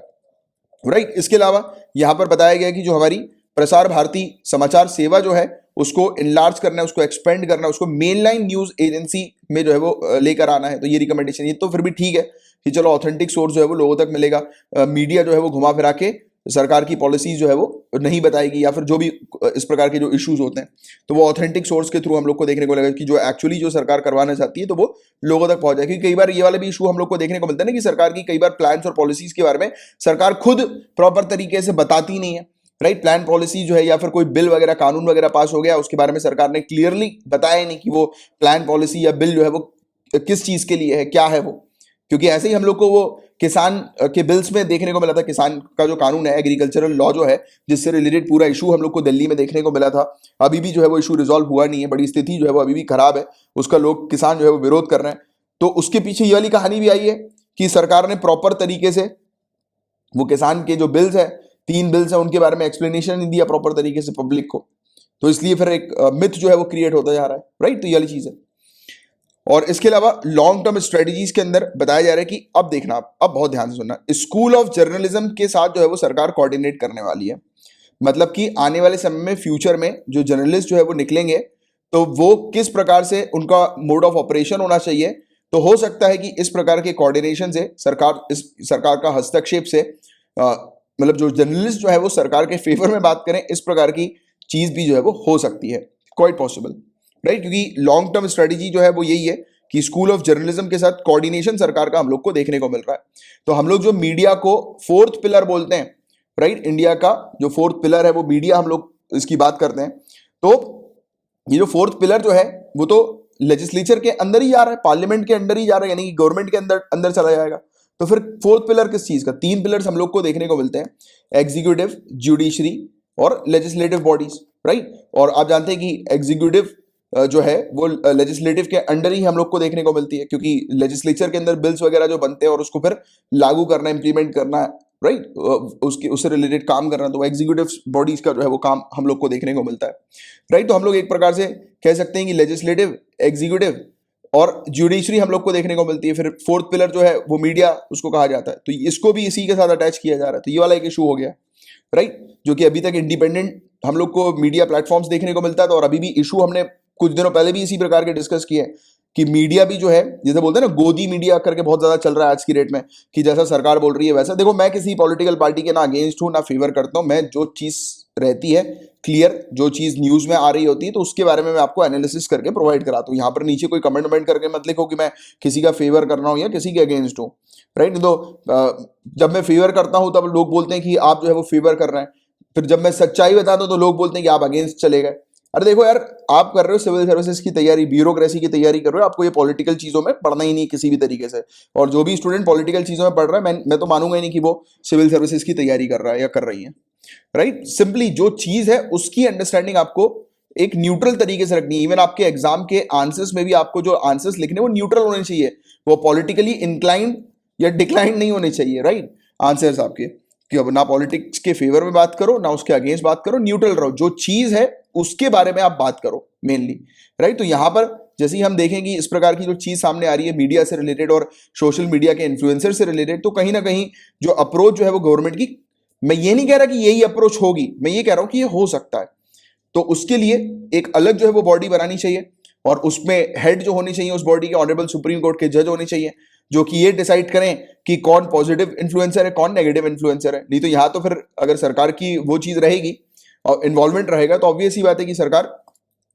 राइट। इसके अलावा यहां पर बताया गया कि जो हमारी प्रसार भारती समाचार सेवा जो है उसको इनलार्ज करना है, उसको एक्सपेंड करना है, उसको मेन लाइन न्यूज एजेंसी में जो है वो लेकर आना है। तो ये रिकमेंडेशन, ये तो फिर भी ठीक है कि चलो ऑथेंटिक सोर्स जो है वो लोगों तक मिलेगा। मीडिया जो है वो घुमा फिरा के सरकार की पॉलिसीज जो है वो नहीं बताएगी, या फिर जो भी इस प्रकार के जो इश्यूज होते हैं तो वो ऑथेंटिक सोर्स के थ्रू हम लोग को देखने को लगेगा कि जो एक्चुअली जो सरकार करवाना चाहती है तो वो लोगों तक पहुंच जाए। क्योंकि कई बार ये वाला भी इशू हम लोग को देखने को मिलता है ना कि सरकार की कई बार प्लान्स और पॉलिसीज के बारे में सरकार खुद प्रॉपर तरीके से बताती नहीं है, राइट। प्लान पॉलिसी जो है या फिर कोई बिल वगैरह कानून वगैरह पास हो गया, उसके बारे में सरकार ने क्लियरली बताया नहीं कि वो प्लान पॉलिसी या बिल जो है वो किस चीज के लिए है, क्या है वो। क्योंकि ऐसे ही हम लोग को वो किसान के बिल्स में देखने को मिला था, किसान का जो कानून है, एग्रीकल्चरल लॉ जो है, जिससे रिलेटेड पूरा इशू हम लोग को दिल्ली में देखने को मिला था। अभी भी जो है वो इशू रिजॉल्व हुआ नहीं है, बड़ी स्थिति जो है वो अभी भी खराब है, उसका लोग किसान जो है वो विरोध कर रहे हैं। तो उसके पीछे ये वाली कहानी भी आई है कि सरकार ने प्रॉपर तरीके से वो किसान के जो बिल्स है, 3 बिल्स है, उनके बारे में एक्सप्लेनेशन नहीं दिया प्रॉपर तरीके से पब्लिक को। तो इसलिए फिर एक मिथ जो है वो क्रिएट होता जा रहा है, राइट। तो ये वाली चीज है। और इसके अलावा लॉन्ग टर्म स्ट्रेटजीज के अंदर बताया जा रहा है कि अब देखना, अब बहुत ध्यान से सुनना, स्कूल ऑफ जर्नलिज्म के साथ जो है वो सरकार कोऑर्डिनेट करने वाली है। मतलब कि आने वाले समय में फ्यूचर में जो जर्नलिस्ट जो है वो निकलेंगे तो वो किस प्रकार से उनका मोड ऑफ ऑपरेशन होना चाहिए। तो हो सकता है कि इस प्रकार के कोऑर्डिनेशन से सरकार का हस्तक्षेप से मतलब जो जर्नलिस्ट जो है वो सरकार के फेवर में बात करें, इस प्रकार की चीज भी जो है वो हो सकती है, क्वाइट पॉसिबल, राइट। क्योंकि लॉन्ग टर्म स्ट्रेटेजी जो है वो यही है कि स्कूल ऑफ जर्नलिज्म के साथ कोऑर्डिनेशन सरकार का हम लोग को देखने को मिल रहा है। तो हम लोग जो मीडिया को फोर्थ पिलर बोलते हैं, राइट, इंडिया का जो फोर्थ पिलर है वो मीडिया, हम लोग इसकी बात करते हैं। तो ये जो फोर्थ पिलर जो है वो तो लेजिस्लेचर के अंदर ही जा रहा है, पार्लियामेंट के अंदर ही जा रहा है, यानी कि गवर्नमेंट के अंदर अंदर चला जाएगा। तो फिर फोर्थ पिलर किस चीज का? 3 पिलर्स हम लोग को देखने को मिलते हैं, एग्जीक्यूटिव, जुडिशरी और लेजिस्लेटिव बॉडीज, राइट। और आप जानते हैं कि एग्जीक्यूटिव जो है वो लेजिस्लेटिव के अंडर ही हम लोग को देखने को मिलती है, क्योंकि लेजिस्लेचर के अंदर बिल्स वगैरह जो बनते हैं और उसको फिर लागू करना, इंप्लीमेंट करना, राइट, उससे रिलेटेड काम करना, तो एग्जीक्यूटिव बॉडीज का जो है वो काम हम लोग को देखने को मिलता है, राइट। तो हम लोग एक प्रकार से कह सकते हैं कि लेजिस्लेटिव, एग्जीक्यूटिव और जुडिशरी हम लोग को देखने को मिलती है। फिर फोर्थ पिलर जो है वो मीडिया उसको कहा जाता है, तो इसको भी इसी के साथ अटैच किया जा रहा है। तो ये वाला एक इशू हो गया, राइट, जो कि अभी तक इंडिपेंडेंट हम लोग को मीडिया प्लेटफॉर्म्स देखने को मिलता था। और अभी भी इशू हमने कुछ दिनों पहले भी इसी प्रकार के डिस्कस किए कि मीडिया भी जो है, जैसे बोलते हैं ना गोदी मीडिया करके बहुत ज्यादा चल रहा है आज की डेट में, कि जैसा सरकार बोल रही है वैसा। देखो, मैं किसी पॉलिटिकल पार्टी के ना अगेंस्ट हूं ना फेवर करता हूं। मैं जो चीज रहती है क्लियर, जो चीज न्यूज में आ रही होती है, तो उसके बारे में मैं आपको एनालिसिस करके प्रोवाइड कराता हूं। यहाँ पर नीचे कोई कमेंट वमेंट करके मत लिखो कि मैं किसी का फेवर कर रहा हूं या किसी के अगेंस्ट हूं, राइट। तो जब मैं फेवर करता हूं तब लोग बोलते हैं कि आप जो है वो फेवर कर रहे हैं, फिर जब मैं सच्चाई बताता हूं तो लोग बोलते हैं कि आप अगेंस्ट चले गए। अरे देखो यार, आप कर रहे हो सिविल सर्विसेज की तैयारी, ब्यूरोक्रेसी की तैयारी कर रहे हो, आपको ये पॉलिटिकल चीजों में पढ़ना ही नहीं किसी भी तरीके से। और जो भी स्टूडेंट पॉलिटिकल चीजों में पढ़ रहा है, मैं तो मानूंगा ही नहीं कि वो सिविल सर्विसेज की तैयारी कर रहा है या कर रही है, राइट। सिंपली जो चीज है उसकी अंडरस्टैंडिंग आपको एक न्यूट्रल तरीके से रखनी है। इवन आपके एग्जाम के आंसर्स में भी आपको जो आंसर्स लिखने वो न्यूट्रल होने चाहिए, वो पॉलिटिकली इंक्लाइंड या डिक्लाइंड नहीं होने चाहिए, राइट। आंसर्स आपके कि अब ना पॉलिटिक्स के फेवर में बात करो ना उसके अगेंस्ट बात करो, न्यूट्रल रहो। जो चीज है उसके बारे में आप बात करो मेनली, राइट। तो यहां पर जैसे ही हम देखेंगे इस प्रकार की जो चीज सामने आ रही है मीडिया से रिलेटेड और सोशल मीडिया के इन्फ्लुएंसर से रिलेटेड, तो कहीं ना कहीं जो अप्रोच जो है वो गवर्नमेंट की, मैं ये नहीं कह रहा कि यही अप्रोच होगी, मैं ये कह रहा हूं कि ये हो सकता है। तो उसके लिए एक अलग जो है वो बॉडी बनानी चाहिए और उसमें हेड जो होनी चाहिए उस बॉडी के ऑनरेबल सुप्रीम कोर्ट के जज होने चाहिए, जो कि ये डिसाइड करें कि कौन पॉजिटिव इन्फ्लुएंसर है कौन नेगेटिव इन्फ्लुएंसर है। नहीं तो यहां तो फिर अगर सरकार की वो चीज रहेगी और इन्वॉल्वमेंट रहेगा तो ऑब्वियस ही बात है कि सरकार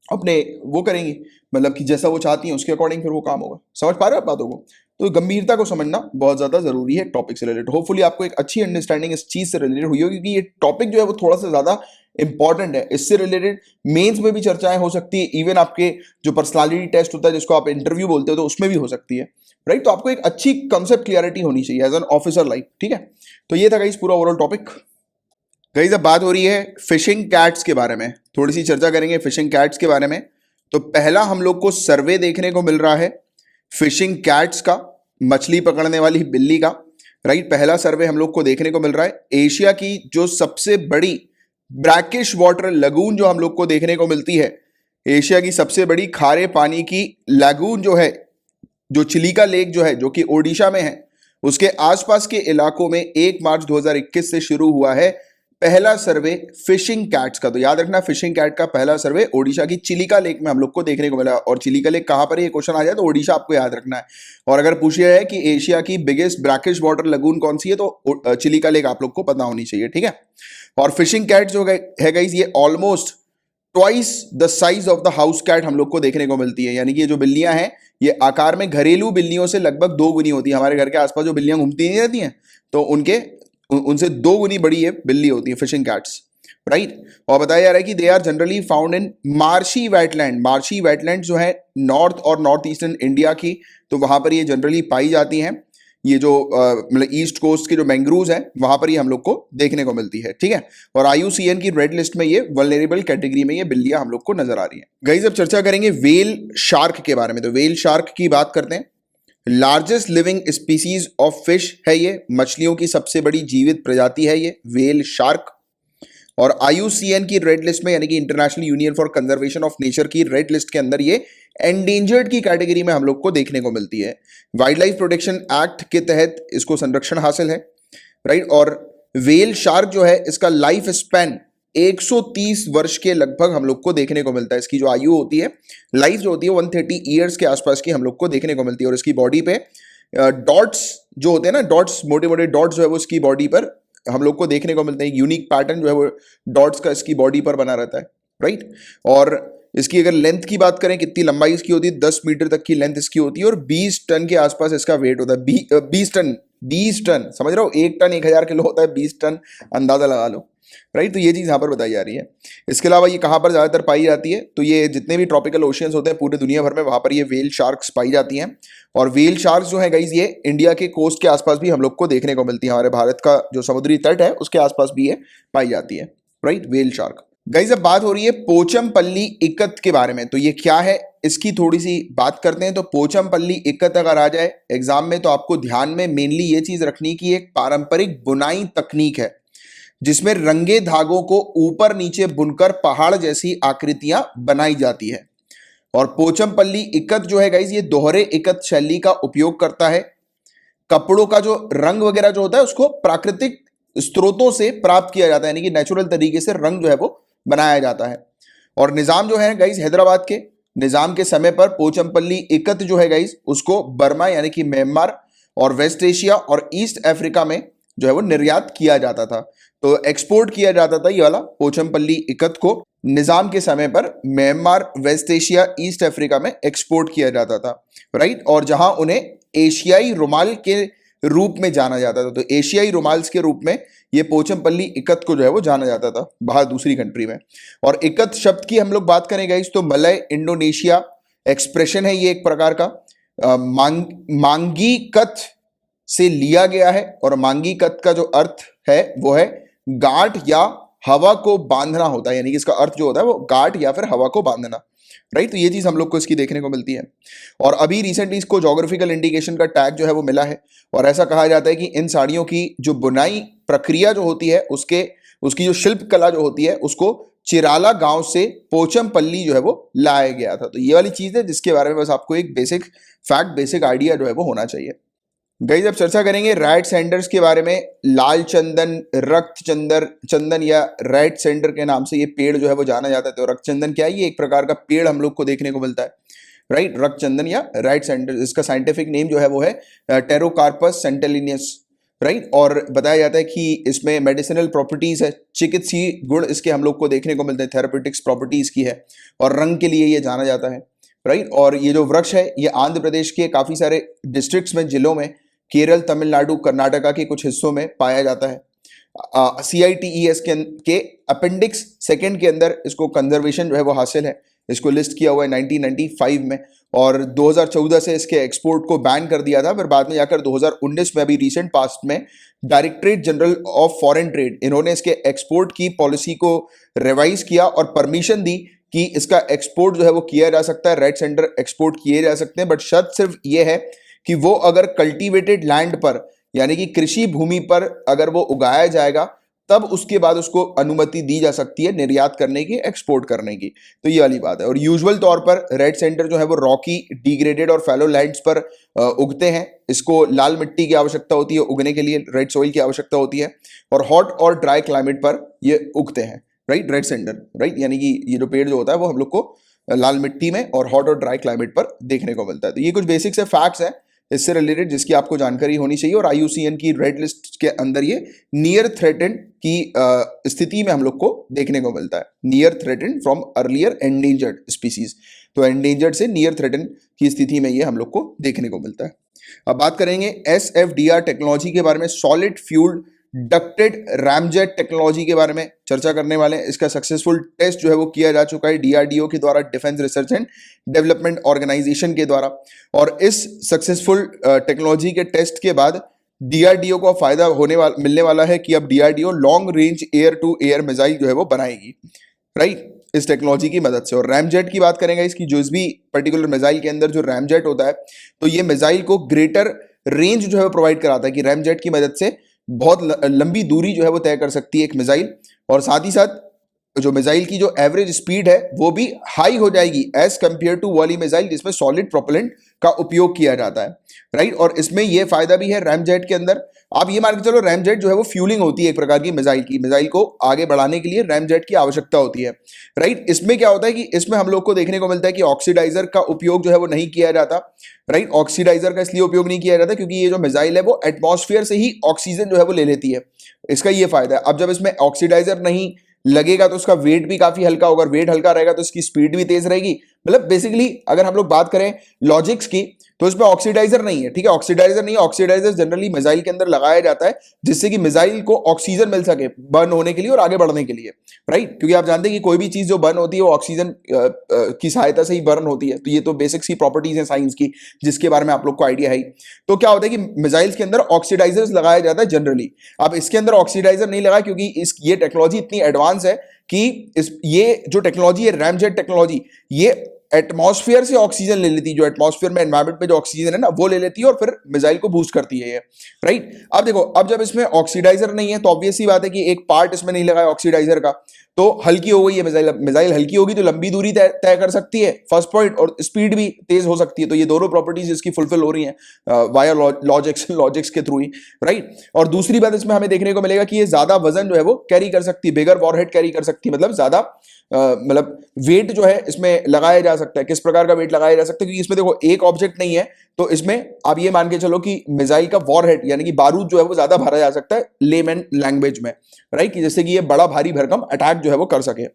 अपने वो करेंगी, मतलब कि जैसा वो चाहती हैं उसके अकॉर्डिंग फिर वो काम होगा। समझ पा रहे हो आप बातों को? तो गंभीरता को समझना बहुत ज्यादा जरूरी है टॉपिक से रिलेटेड। होपफुली आपको एक अच्छी अंडरस्टैंडिंग इस चीज से रिलेटेड हुई होगी कि ये टॉपिक जो है वो थोड़ा सा ज्यादा इंपॉर्टेंट है। इससे रिलेटेड मेंस में भी चर्चाएं हो सकती है, इवन आपके जो पर्सनालिटी टेस्ट होता है जिसको आप इंटरव्यू बोलते हो तो उसमें भी हो सकती है, राइट। तो आपको एक अच्छी कंसेप्ट क्लियरिटी होनी चाहिए एज एन ऑफिसर लाइफ, ठीक है। तो ये था गाइस पूरा ओवरऑल टॉपिक। गाइस अब बात हो रही है फिशिंग कैट्स के बारे में, थोड़ी सी चर्चा करेंगे फिशिंग कैट्स के बारे में। तो पहला हम लोग को सर्वे देखने को मिल रहा है फिशिंग कैट्स का, मछली पकड़ने वाली बिल्ली का, राइट। पहला सर्वे हम लोग को देखने को मिल रहा है। एशिया की जो सबसे बड़ी ब्रैकिश वाटर लगून जो हम लोग को देखने को मिलती है, एशिया की सबसे बड़ी खारे पानी की लगून जो है, जो चिलिका लेक जो है, जो कि ओडिशा में है, उसके आसपास के इलाकों में 1 मार्च 2021 से शुरू हुआ है पहला सर्वे फिशिंग कैट्स का। तो याद रखना, फिशिंग कैट का पहला सर्वे ओडिशा की चिलिका लेक में हम लोग को देखने को मिला। और चिलिका लेक कहां पर है, ये क्वेश्चन आ जाए तो ओडिशा आपको याद रखना है। और अगर पूछा है कि एशिया की बिगेस्ट ब्रैकिश वाटर लगून कौन सी है, तो चिलिका लेक आप लोग को पता होनी चाहिए, ठीक है। और फिशिंग कैट जो है गाइस, ये almost twice the size of the house cat हम लोग को देखने को मिलती है। यानी कि ये जो बिल्लियां हैं ये आकार में घरेलू बिल्लियों से लगभग 2 गुनी होती है। हमारे घर के आसपास जो बिल्लियां घूमती नहीं रहती हैं, तो उनसे 2 गुनी बड़ी ये बिल्ली होती है फिशिंग कैट्स, राइट। और बताया जा रहा है कि they are generally found in marshy wetland. Marshy wetland जो है नॉर्थ और नॉर्थ ईस्टर्न इंडिया की, तो वहां पर ये जनरली पाई जाती हैं। ये जो मतलब ईस्ट कोस्ट की जो मैंग्रूव्स हैं वहां पर ये हम लोग को देखने को मिलती है, ठीक है। और IUCN की रेड लिस्ट में ये वल्नरेबल कैटेगरी में ये बिल्लियां हम लोग को नजर आ रही हैं। गाइस अब चर्चा करेंगे वेल शार्क के बारे में। तो वेल शार्क की बात करते हैं। Largest living species of fish है ये, मछलियों की सबसे बड़ी जीवित प्रजाति है ये वेल शार्क। और IUCN की रेड लिस्ट में, यानी कि international union for conservation of nature की रेड लिस्ट के अंदर ये एंडेंजर्ड की कैटेगरी में हम लोग को देखने को मिलती है। वाइल्ड लाइफ प्रोटेक्शन एक्ट के तहत इसको संरक्षण हासिल है, राइट। और वेल शार्क जो है इसका लाइफ स्पैन 130 वर्ष के लगभग हम लोग को देखने को मिलता है। इसकी जो आयु होती है, लाइफ जो होती है 130 ईयर्स के आसपास की हम लोग को देखने को मिलती है। और इसकी बॉडी पे डॉट्स जो होते हैं ना, डॉट्स, मोटे मोटे डॉट्स जो है वो इसकी बॉडी पर हम लोग को देखने को मिलते हैं। यूनिक पैटर्न जो है वो डॉट्स का इसकी बॉडी पर बना रहता है, राइट। और इसकी अगर लेंथ की बात करें, कितनी लंबाई इसकी होती है, 10 मीटर तक की लेंथ इसकी होती है और 20 टन के आसपास इसका वेट होता है। 20 टन समझ रहे हो, 1 टन 1000 किलो होता है, 20 टन अंदाजा लगा लो, राइट। तो ये चीज़ यहाँ पर बताई जा रही है। इसके अलावा ये कहाँ पर ज़्यादातर पाई जाती है, तो ये जितने भी ट्रॉपिकल ओशियंस होते हैं पूरे दुनिया भर में, वहाँ पर ये वेल शार्क्स पाई जाती हैं। और वेल शार्क्स जो है गाइज ये इंडिया के कोस्ट के आसपास भी हम लोग को देखने को मिलती है। हमारे भारत का जो समुद्री तट है उसके आसपास भी ये पाई जाती है, राइट, वेल शार्क। गाइज अब बात हो रही है पोचमपल्ली इक्कत के बारे में। तो ये क्या है, इसकी थोड़ी सी बात करते हैं। तो पोचमपल्ली इक्कत अगर आ जाए एग्जाम में, तो आपको ध्यान में मेनली ये चीज रखनी कि एक पारंपरिक बुनाई तकनीक है जिसमें रंगे धागों को ऊपर नीचे बुनकर पहाड़ जैसी आकृतियां बनाई जाती है। और पोचमपल्ली इक्कत जो है गाइज ये दोहरे इक्कत शैली का उपयोग करता है। कपड़ों का जो रंग वगैरह जो होता है उसको प्राकृतिक स्रोतों से प्राप्त किया जाता है, यानी कि नेचुरल तरीके से रंग जो है वो बनाया जाता है। और निजाम जो है गाइस हैदराबाद के निजाम के समय पर पोचमपल्ली इकत जो है गाइस उसको बर्मा यानी कि म्यांमार और वेस्ट एशिया और ईस्ट अफ्रीका में जो है वो निर्यात किया जाता था। तो एक्सपोर्ट किया जाता था ये वाला पोचमपल्ली इकत को निजाम के समय पर Myanmar, West Asia, East Africa में एक्सपोर्ट किया जाता था, राइट। और जहां उन्हें एशियाई रुमाल के रूप में जाना जाता था, तो एशियाई रुमाल्स के रूप में ये पोचमपल्ली इकत को जो है वो जाना जाता था बाहर दूसरी कंट्री में। और इकत शब्द की हम लोग बात करें गाइस तो मलय इंडोनेशिया एक्सप्रेशन है ये एक प्रकार का, मांगी कत से लिया गया है। और मांगी कत का जो अर्थ है वो है गांठ या हवा को बांधना होता है, यानी कि इसका अर्थ जो होता है वो गांठ या फिर हवा को बांधना, राइट। तो ये चीज हम लोग को इसकी देखने को मिलती है। और अभी रिसेंटली इसको जोग्राफिकल इंडिकेशन का टैग जो है वो मिला है। और ऐसा कहा जाता है कि इन साड़ियों की जो बुनाई प्रक्रिया जो होती है उसकी जो शिल्प कला जो होती है उसको चिराला गांव से पोचमपल्ली जो है वो लाया गया था। तो ये वाली चीज है जिसके बारे में बस आपको एक बेसिक फैक्ट, बेसिक आइडिया जो है वो होना चाहिए। गाइस अब चर्चा करेंगे रेड सैंडर्स के बारे में। लाल चंदन, रक्त चंदन या रेड सैंडर के नाम से ये पेड़ जो है वो जाना जाता है। तो रक्त चंदन क्या है? ये एक प्रकार का पेड़ हम लोग को देखने को मिलता है, राइट। रक्त चंदन या रेड सैंडर, इसका साइंटिफिक नेम जो है वो है टेरोकार्पस सेंटेलिनियस, राइट। और बताया जाता है कि इसमें मेडिसिनल प्रॉपर्टीज है, चिकित्सीय गुण इसके हम लोग को देखने को मिलते हैं, थेरापेटिक्स प्रॉपर्टीज की है। और रंग के लिए ये जाना जाता है, राइट। और ये जो वृक्ष है ये आंध्र प्रदेश के काफी सारे डिस्ट्रिक्ट्स में, जिलों में, केरल, तमिलनाडु, कर्नाटका के कुछ हिस्सों में पाया जाता है। CITES के अपेंडिक्स सेकंड के अंदर इसको कंजर्वेशन जो है वो हासिल है। इसको लिस्ट किया हुआ है 1995 में। और 2014 से इसके एक्सपोर्ट को बैन कर दिया था, फिर बाद में जाकर 2019 में, अभी रिसेंट पास्ट में, directorate general of foreign trade इन्होंने इसके एक्सपोर्ट की पॉलिसी को रिवाइज किया और परमिशन दी कि इसका एक्सपोर्ट जो है वो किया जा सकता है, रेड सेंडर एक्सपोर्ट किए जा सकते हैं। बट शर्त सिर्फ ये है कि वो अगर कल्टीवेटेड लैंड पर, यानी कि कृषि भूमि पर अगर वो उगाया जाएगा तब उसके बाद उसको अनुमति दी जा सकती है निर्यात करने की, एक्सपोर्ट करने की। तो ये वाली बात है। और यूजुअल तौर पर रेड सेंडर जो है वो रॉकी, डिग्रेडेड और फैलो लैंड्स पर उगते हैं। इसको लाल मिट्टी की आवश्यकता होती है उगने के लिए, रेड सॉइल की आवश्यकता होती है। और हॉट और ड्राई क्लाइमेट पर ये उगते हैं, राइट, रेड सेंडर, राइट। यानी कि ये जो पेड़ जो होता है वो हम लोग को लाल मिट्टी में और हॉट और ड्राई क्लाइमेट पर देखने को मिलता है। तो ये कुछ बेसिक से फैक्ट्स हैं इससे रिलेटेड जिसकी आपको जानकारी होनी चाहिए। और IUCN की रेड लिस्ट के अंदर ये नियर थ्रेटेंड की स्थिति में हम लोग को देखने को मिलता है, near threatened from earlier endangered species. तो एंडेंजर्ड से नियर थ्रेटेंड की स्थिति में ये हम लोग को देखने को मिलता है। अब बात करेंगे SFDR टेक्नोलॉजी के बारे में, solid fuelled ducted ramjet technology के बारे में चर्चा करने वाले हैं। इसका सक्सेसफुल टेस्ट जो है वो किया जा चुका है DRDO के द्वारा, Defence Research and Development Organisation के द्वारा। और इस सक्सेसफुल टेक्नोलॉजी के टेस्ट के बाद DRDO को फायदा मिलने वाला है कि अब DRDO long range air to air missile जो है वो बनाएगी, राइट, इस टेक्नोलॉजी की मदद से। और रैमजेट की बात करेंगे, इसकी जो भी पर्टिकुलर मिसाइल के अंदर जो रैमजेट होता है तो ये मिसाइल को ग्रेटर रेंज जो है वो प्रोवाइड कराता है कि रैमजेट की मदद से बहुत लंबी दूरी जो है वो तय कर सकती है एक मिसाइल। और साथ ही साथ जो मिसाइल की जो एवरेज स्पीड है वो भी हाई हो जाएगी एज कंपेयर टू वाली मिसाइल जिसमें सॉलिड प्रोपेलेंट का उपयोग किया जाता है, राइट। और इसमें ये फायदा भी है रैमजेट के अंदर, आप ये मान के चलो रैमजेट जो है वो फ्यूलिंग होती है एक प्रकार की मिसाइल को आगे बढ़ाने के लिए रैमजेट की आवश्यकता होती है, राइट। इसमें क्या होता है कि इसमें हम लोग को देखने को मिलता है कि ऑक्सीडाइजर का उपयोग जो है वो नहीं किया जाता, राइट। ऑक्सीडाइजर का इसलिए उपयोग नहीं किया जाता क्योंकि ये जो मिसाइल है वो एटमॉस्फेयर से ही ऑक्सीजन जो है वो ले लेती है, इसका ये फायदा है। अब जब इसमें ऑक्सीडाइजर नहीं लगेगा तो उसका वेट भी काफी हल्का होगा, वेट हल्का रहेगा तो इसकी स्पीड भी तेज रहेगी। मतलब बेसिकली अगर हम लोग बात करें लॉजिक्स की तो इसमें ऑक्सीडाइजर नहीं है, ठीक है, ऑक्सीडाइजर नहीं है। ऑक्सीडाइजर जनरली मिसाइल के अंदर लगाया जाता है जिससे कि मिसाइल को ऑक्सीजन मिल सके बर्न होने के लिए और आगे बढ़ने के लिए, राइट। क्योंकि आप जानते हैं कि कोई भी चीज जो बर्न होती है वो ऑक्सीजन की सहायता से ही बर्न होती है। तो ये तो बेसिक सी प्रॉपर्टीज हैं साइंस की जिसके बारे में आप लोग को आइडिया है। तो क्या होता है कि मिसाइल्स के अंदर ऑक्सीडाइजर्स लगाया जाता है जनरली। अब इसके अंदर ऑक्सीडाइजर नहीं लगा क्योंकि ये टेक्नोलॉजी इतनी एडवांस है कि ये जो टेक्नोलॉजी है रैमजेट टेक्नोलॉजी, ये एटमॉस्फेयर से ऑक्सीजन ले लेती है, जो एटमॉस्फेयर में एनवायरमेंट में जो ऑक्सीजन है ना वो ले लेती है और फिर मिसाइल को बूस्ट करती है ये, राइट। अब देखो, अब जब इसमें ऑक्सीडाइजर नहीं है तो ऑब्वियस सी बात है कि एक पार्ट इसमें नहीं लगा है ऑक्सीडाइजर का, तो हल्की हो गई है मिसाइल, मिसाइल हल्की होगी तो लंबी दूरी तय कर सकती है, फर्स्ट पॉइंट, और स्पीड भी तेज हो सकती है। तो ये दोनों प्रॉपर्टीज इसकी फुलफिल हो रही हैं वाया लॉजिक्स के थ्रू ही, राइट। और दूसरी बात इसमें हमें देखने को मिलेगा कि ये ज्यादा वजन जो है वो कैरी कर सकती है, बिगर वॉरहेड कैरी कर सकती है, मतलब ज्यादा मतलब वेट जो है इसमें लगाया जा सकता है। किस प्रकार का वेट लगाया जा सकता है, क्योंकि इसमें देखो एक ऑब्जेक्ट नहीं है, तो इसमें आप ये मान के चलो कि मिसाइल का वॉरहेड यानी कि बारूद जो है वो ज्यादा भरा जा सकता है लेमैन लैंग्वेज में, राइट, कि जैसे कि ये बड़ा भारी भरकम अटैक जो है वो कर सके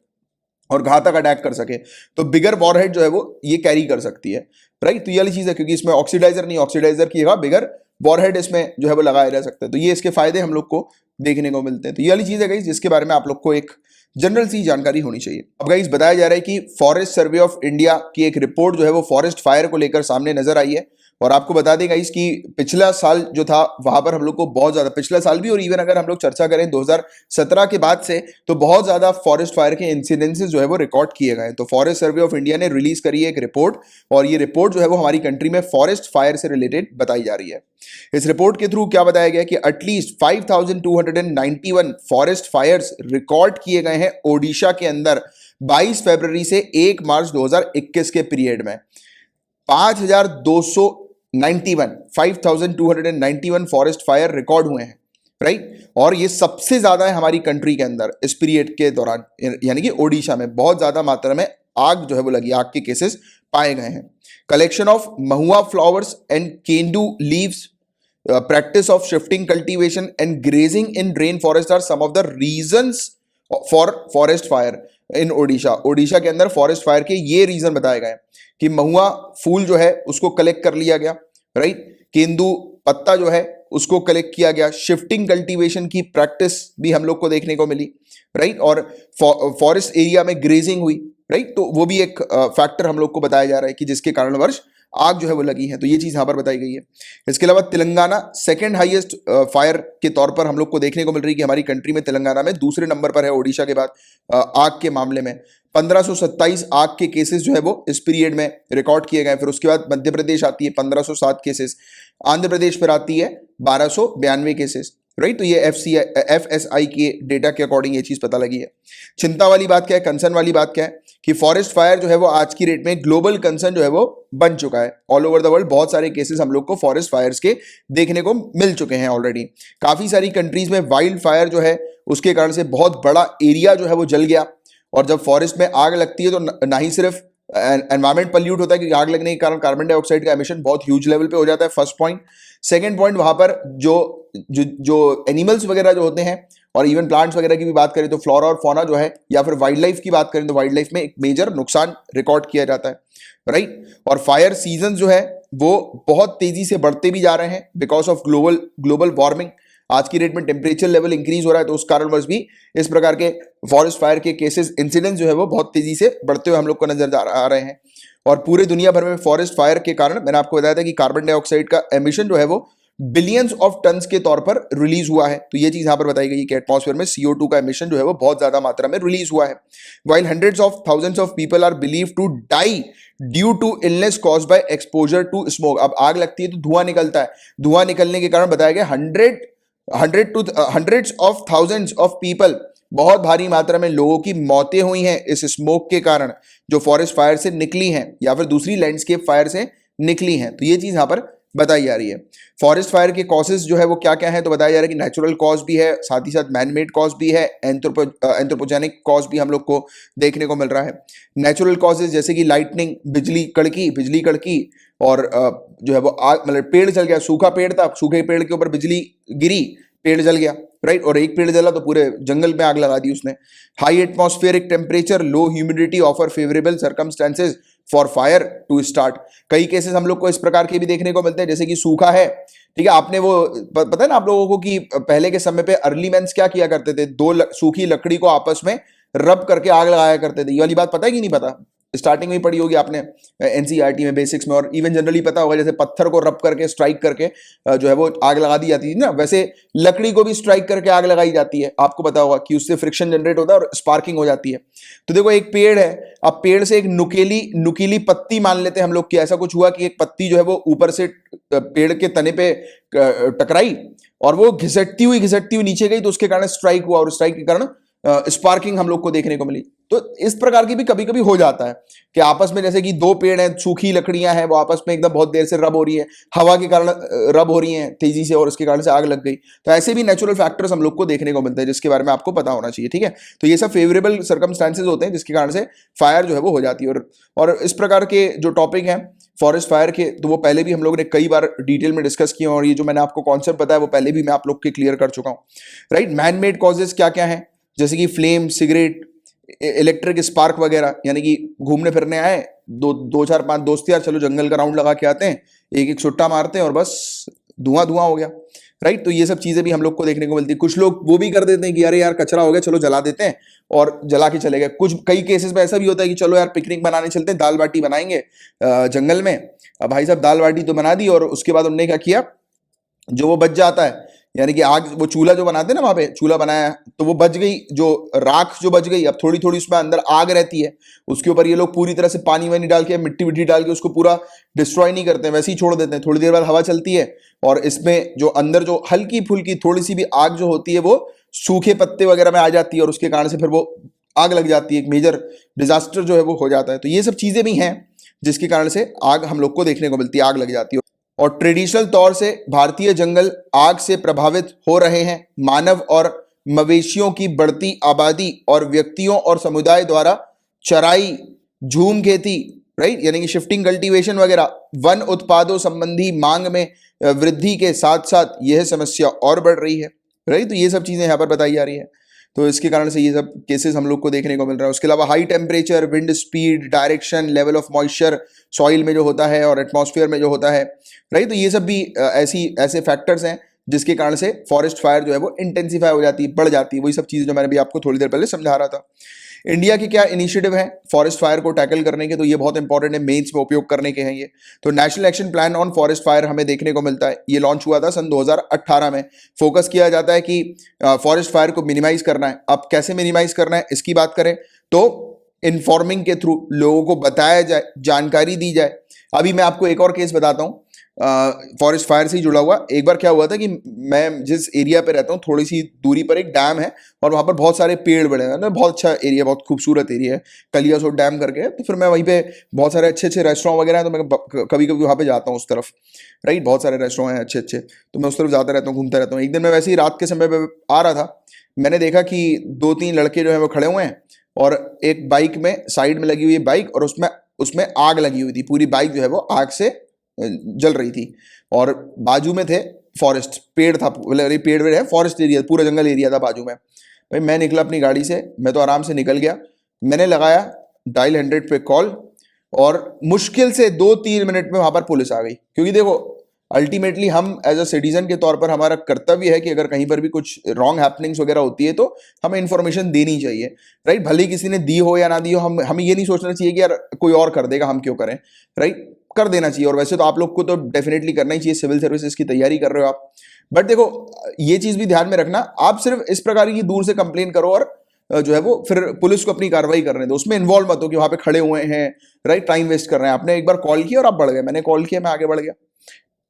और घातक अटैक कर सके, तो बिगर वॉरहेड जो है वो ये कैरी कर सकती है, राइट। तो ये वाली चीज है, क्योंकि इसमें ऑक्सीडाइजर नहीं, ऑक्सीडाइजर की जगह बिगर वॉरहेड इसमें जो है वो लगाया जा सकता है। तो ये इसके फायदे हम लोग को देखने को मिलते हैं। तो ये वाली चीज है गाइस जिसके बारे में आप लोग को एक जनरल सी जानकारी होनी चाहिए। अब गाइस बताया जा रहा है कि फॉरेस्ट सर्वे ऑफ इंडिया की एक रिपोर्ट जो है वो फॉरेस्ट फायर को लेकर सामने नजर आई है। और आपको बता दें गाइस कि पिछला साल जो था वहां पर हम लोग को बहुत ज्यादा, पिछला साल भी और इवन अगर हम लोग चर्चा करें 2017 के बाद से, तो बहुत ज्यादा फॉरेस्ट फायर के इंसिडेंसेस जो है वो रिकॉर्ड किए गए। तो फॉरेस्ट सर्वे ऑफ इंडिया ने रिलीज करी है एक रिपोर्ट, और ये रिपोर्ट जो है वो हमारी कंट्री में फॉरेस्ट फायर से रिलेटेड बताई जा रही है। इस रिपोर्ट के थ्रू क्या बताया गया कि एटलीस्ट 5291 फॉरेस्ट फायर्स रिकॉर्ड किए गए हैं ओडिशा के अंदर 22 फरवरी से 1 मार्च 2021 के पीरियड में। 5291 फॉरेस्ट फायर रिकॉर्ड हुए हैं, राइट। और ये सबसे ज्यादा है हमारी कंट्री के अंदर इस पीरियड के दौरान, यानी कि ओडिशा में बहुत ज्यादा मात्रा में आग जो है वो लगी, आग के केसेस पाए गए हैं। Collection of mahua flowers and kendu leaves, practice of shifting cultivation and grazing in rain forest are some of the reasons for forest fire in Odisha। Odisha के अंदर फॉरेस्ट फायर के ये रीजन बताए गए कि महुआ फूल जो है उसको कलेक्ट कर लिया गया, राइट, केंदू पत्ता जो है उसको कलेक्ट किया गया, शिफ्टिंग कल्टीवेशन की प्रैक्टिस भी हम लोग को देखने को मिली, राइट, और फॉरेस्ट एरिया में ग्रेजिंग हुई, राइट। तो वो भी एक फैक्टर हम लोग को बताया जा रहा है कि जिसके कारणवश आग जो है वो लगी है। तो ये चीज यहां पर बताई गई है। इसके अलावा तेलंगाना सेकंड हाईएस्ट फायर के तौर पर हम लोग को देखने को मिल रही है कि हमारी कंट्री में तेलंगाना में दूसरे नंबर पर है ओडिशा के बाद आग के मामले में। 1527 आग के केसेस जो है वो इस पीरियड में रिकॉर्ड किए गए। फिर उसके बाद मध्य प्रदेश आती है 1507 केसेस, आंध्र प्रदेश पर आती है 1292 केसेस, राइट। तो ये FSI के डेटा के अकॉर्डिंग ये चीज पता लगी है। चिंता वाली बात क्या है, कंसर्न वाली बात क्या है कि फॉरेस्ट फायर जो है वो आज की डेट में ग्लोबल कंसर्न जो है वो बन चुका है। ऑल ओवर द वर्ल्ड बहुत सारे केसेस हम लोग को फॉरेस्ट फायर्स के देखने को मिल चुके हैं ऑलरेडी। काफी सारी कंट्रीज में वाइल्ड फायर जो है उसके कारण से बहुत बड़ा एरिया जो है वो जल गया। और जब फॉरेस्ट में आग लगती है तो ना ही सिर्फ एनवायरमेंट पल्यूट होता है, क्योंकि आग लगने के कारण कार्बन डाइऑक्साइड का एमिशन बहुत ह्यूज लेवल पे हो जाता है, फर्स्ट पॉइंट। सेकंड पॉइंट, वहां पर जो एनिमल्स वगैरह जो होते हैं और इवन प्लांट्स वगैरह की भी बात करें तो फ्लोरा और फौना जो है, या फिर वाइल्ड लाइफ की बात करें तो वाइल्ड लाइफ में एक मेजर नुकसान रिकॉर्ड किया जाता है, राइट। और फायर सीजन जो है वो बहुत तेजी से बढ़ते भी जा रहे हैं बिकॉज ऑफ ग्लोबल वार्मिंग। आज की डेट में टेम्परेचर लेवल इंक्रीज हो रहा है, तो उस कारणवश भी इस प्रकार के फॉरेस्ट फायर के केसेस इंसिडेंट जो है वो बहुत तेजी से बढ़ते हुए हम लोग को नजर आ रहे हैं। और पूरे दुनिया भर में फॉरेस्ट फायर के कारण मैंने आपको बताया था कि कार्बन डाइऑक्साइड का एमिशन जो है वो बिलियंस ऑफ टन्स के तौर पर रिलीज हुआ है। तो ये चीज यहां पर बताई गई कि एटमॉस्फेयर में CO2 का एमिशन जो है वो बहुत ज्यादा मात्रा में रिलीज हुआ है। While hundreds of thousands of people are believe to die due to illness caused by exposure to smoke. अब आग लगती है तो धुआं निकलता है, धुआं निकलने के कारण बताया गया hundreds of thousands of people, बहुत भारी मात्रा में लोगों की मौतें हुई हैं इस स्मोक के कारण जो फॉरेस्ट फायर से निकली हैं या फिर दूसरी लैंडस्केप फायर से निकली हैं। तो ये चीज यहां पर बताई जा रही है। फॉरेस्ट फायर के कॉजेस जो है वो क्या क्या है, तो बताया जा रहा है कि नेचुरल कॉज भी है, साथ ही साथ मैन मेड कॉज भी है, एंथ्रोपोजेनिक कॉज भी हम लोग को देखने को मिल रहा है। नेचुरल कॉजेज जैसे कि लाइटनिंग, बिजली कड़की और जो है वो आग, मतलब पेड़ जल गया, सूखा पेड़ था, सूखे पेड़ के ऊपर बिजली गिरी, पेड़ जल गया, राइट। और एक पेड़ जला तो पूरे जंगल में आग लगा दी उसने। High atmospheric temperature, low humidity offer favourable circumstances for fire to start. कई केसेस हम लोग को इस प्रकार के भी देखने को मिलते हैं, जैसे कि सूखा है, ठीक है, आपने वो पता है ना आप लोगों को कि पहले के समय पे अर्ली मैन्स क्या किया करते थे, सूखी लकड़ी को आपस में रब करके आग लगाया करते थे। ये वाली बात पता है कि नहीं पता? स्टार्टिंग में ही पढ़ी होगी आपने NCERT में, बेसिक्स में, और इवन जनरली पता होगा जैसे पत्थर को रब करके स्ट्राइक करके जो है वो आग लगा दी जाती थी ना, वैसे लकड़ी को भी स्ट्राइक करके आग लगाई जाती है। आपको पता होगा कि उससे फ्रिक्शन जनरेट होता है और स्पार्किंग हो जाती है। तो देखो एक पेड़ है, अब पेड़ से एक नुकीली पत्ती मान लेते हैं हम लोग कि ऐसा कुछ हुआ कि एक पत्ती जो है वो ऊपर से पेड़ के तने पे टकराई और वो घिसटती हुई नीचे गई, तो उसके कारण स्ट्राइक हुआ और स्ट्राइक के कारण स्पार्किंग हम लोग को देखने को मिली। तो इस प्रकार की भी कभी कभी हो जाता है कि आपस में जैसे कि दो पेड़ हैं, सूखी लकड़ियां हैं, वो आपस में एकदम बहुत देर से रब हो रही है, हवा के कारण रब हो रही हैं तेजी से और उसके कारण से आग लग गई। तो ऐसे भी नेचुरल फैक्टर्स हम लोग को देखने को मिलते हैं जिसके बारे में आपको पता होना चाहिए, ठीक है। तो ये सब फेवरेबल सर्कमस्टांसेस होते हैं जिसके कारण से फायर जो है वो हो जाती है। और इस प्रकार के जो टॉपिक हैं फॉरेस्ट फायर के, तो वो पहले भी हम लोगों ने कई बार डिटेल में डिस्कस किए और ये जो मैंने आपको कॉन्सेप्ट बताया वो पहले भी मैं आप लोग के क्लियर कर चुका हूँ, राइट। मैन मेड कॉजेज क्या क्या है, जैसे कि फ्लेम, सिगरेट, इलेक्ट्रिक स्पार्क वगैरह, यानी कि घूमने फिरने आए दो चार पांच दोस्त यार, चलो जंगल का राउंड लगा के आते हैं, एक एक सुट्टा मारते हैं और बस धुआं धुआं हो गया, राइट। तो ये सब चीजें भी हम लोग को देखने को मिलती है। कुछ लोग वो भी कर देते हैं कि अरे यार कचरा हो गया, चलो जला देते हैं, और जला के चले गए। कुछ कई केसेस में ऐसा भी होता है कि चलो यार पिकनिक बनाने चलते हैं, दाल बाटी बनाएंगे जंगल में। अब भाई साहब दाल बाटी तो बना दी और उसके बाद उन्होंने क्या किया, जो वो बच जाता है, यानी कि आग, वो चूल्हा जो बनाते हैं ना, वहां पे चूल्हा बनाया तो वो बच गई, जो राख जो बच गई, अब थोड़ी थोड़ी उसमें अंदर आग रहती है, उसके ऊपर ये लोग पूरी तरह से पानी वानी डाल के, मिट्टी विट्टी डाल के उसको पूरा डिस्ट्रॉय नहीं करते हैं, वैसे ही छोड़ देते हैं। थोड़ी देर बाद हवा चलती है और इसमें जो अंदर जो हल्की फुल्की थोड़ी सी भी आग जो होती है वो सूखे पत्ते वगैरह में आ जाती है और उसके कारण से फिर वो आग लग जाती है, एक मेजर डिजास्टर जो है वो हो जाता है। तो ये सब चीजें भी हैं जिसके कारण से आग हम लोग को देखने को मिलती है, आग लग जाती है। और ट्रेडिशनल तौर से भारतीय जंगल आग से प्रभावित हो रहे हैं। मानव और मवेशियों की बढ़ती आबादी और व्यक्तियों और समुदाय द्वारा चराई, झूम खेती, राइट, यानी कि शिफ्टिंग कल्टीवेशन वगैरह, वन उत्पादों संबंधी मांग में वृद्धि के साथ साथ यह समस्या और बढ़ रही है, राइट। तो ये सब चीजें यहाँ पर बताई जा रही है। तो इसके कारण से ये सब केसेस हम लोग को देखने को मिल रहा है। उसके अलावा high temperature, wind speed, direction, level of moisture soil में जो होता है और एटमॉस्फेयर में जो होता है, राइट। तो ये सब भी ऐसे फैक्टर्स हैं जिसके कारण से फॉरेस्ट फायर जो है वो इंटेंसिफाई हो जाती है, बढ़ जाती है। वही सब चीज़ें जो मैंने भी आपको थोड़ी देर पहले समझा रहा था। इंडिया के क्या इनिशिएटिव है फॉरेस्ट फायर को टैकल करने के, तो ये बहुत इंपॉर्टेंट है, मेंस में उपयोग करने के हैं ये। तो national action plan on forest fire हमें देखने को मिलता है, ये लॉन्च हुआ था सन 2018 में। फोकस किया जाता है कि फॉरेस्ट फायर को मिनिमाइज करना है। अब कैसे मिनिमाइज करना है इसकी बात करें तो इन्फॉर्मिंग के थ्रू लोगों को बताया जाए, जानकारी दी जाए। अभी मैं आपको एक और केस बताता हूँ फॉरेस्ट फायर से ही जुड़ा हुआ। एक बार क्या हुआ था कि मैं जिस एरिया पे रहता हूँ थोड़ी सी दूरी पर एक डैम है और वहाँ पर बहुत सारे पेड़ बड़े हैं ना, बहुत अच्छा एरिया, बहुत खूबसूरत एरिया है, कलियासोत डैम करके। तो फिर मैं वहीं पे बहुत सारे अच्छे अच्छे रेस्टोरेंट वगैरह हैं, तो मैं कभी कभी वहाँ पे जाता हूँ उस तरफ, राइट। बहुत सारे रेस्टोरेंट हैं अच्छे अच्छे, तो मैं उस तरफ जाता रहता हूँ, घूमता रहता हूँ। एक दिन मैं वैसे ही रात के समय पर आ रहा था, मैंने देखा कि 2-3 लड़के जो है वो खड़े हुए हैं और एक बाइक में, साइड में लगी हुई बाइक, और उसमें उसमें आग लगी हुई थी, पूरी बाइक जो है वो आग से जल रही थी। और बाजू में थे फॉरेस्ट, पेड़ था, पेड़ वेड़ है, फॉरेस्ट एरिया, पूरा जंगल एरिया था बाजू में। भाई मैं निकला अपनी गाड़ी से, मैं तो आराम से निकल गया, मैंने लगाया डायल 100 पे कॉल और मुश्किल से 2-3 मिनट में वहां पर पुलिस आ गई। क्योंकि देखो अल्टीमेटली हम एज अ सिटीजन के तौर पर हमारा कर्तव्य है कि अगर कहीं पर भी कुछ रॉन्ग हैपनिंग्स वगैरह होती है तो हमें इन्फॉर्मेशन देनी चाहिए, राइट। भले ही किसी ने दी हो या ना दी हो, हमें ये नहीं सोचना चाहिए कि यार कोई और कर देगा, हम क्यों करें, राइट। कर देना चाहिए। और वैसे तो आप लोग को तो डेफिनेटली करना ही चाहिए, सिविल सर्विसेज की तैयारी कर रहे हो आप। बट देखो ये चीज भी ध्यान में रखना, आप सिर्फ इस प्रकार की दूर से कंप्लेन करो और जो है वो फिर पुलिस को अपनी कार्रवाई करने दो, उसमें इन्वॉल्व मत हो कि वहां पे खड़े हुए हैं, राइट, टाइम वेस्ट कर रहे हैं। आपने एक बार कॉल किया और आप बढ़ गए, मैंने कॉल किया, मैं आगे बढ़ गया,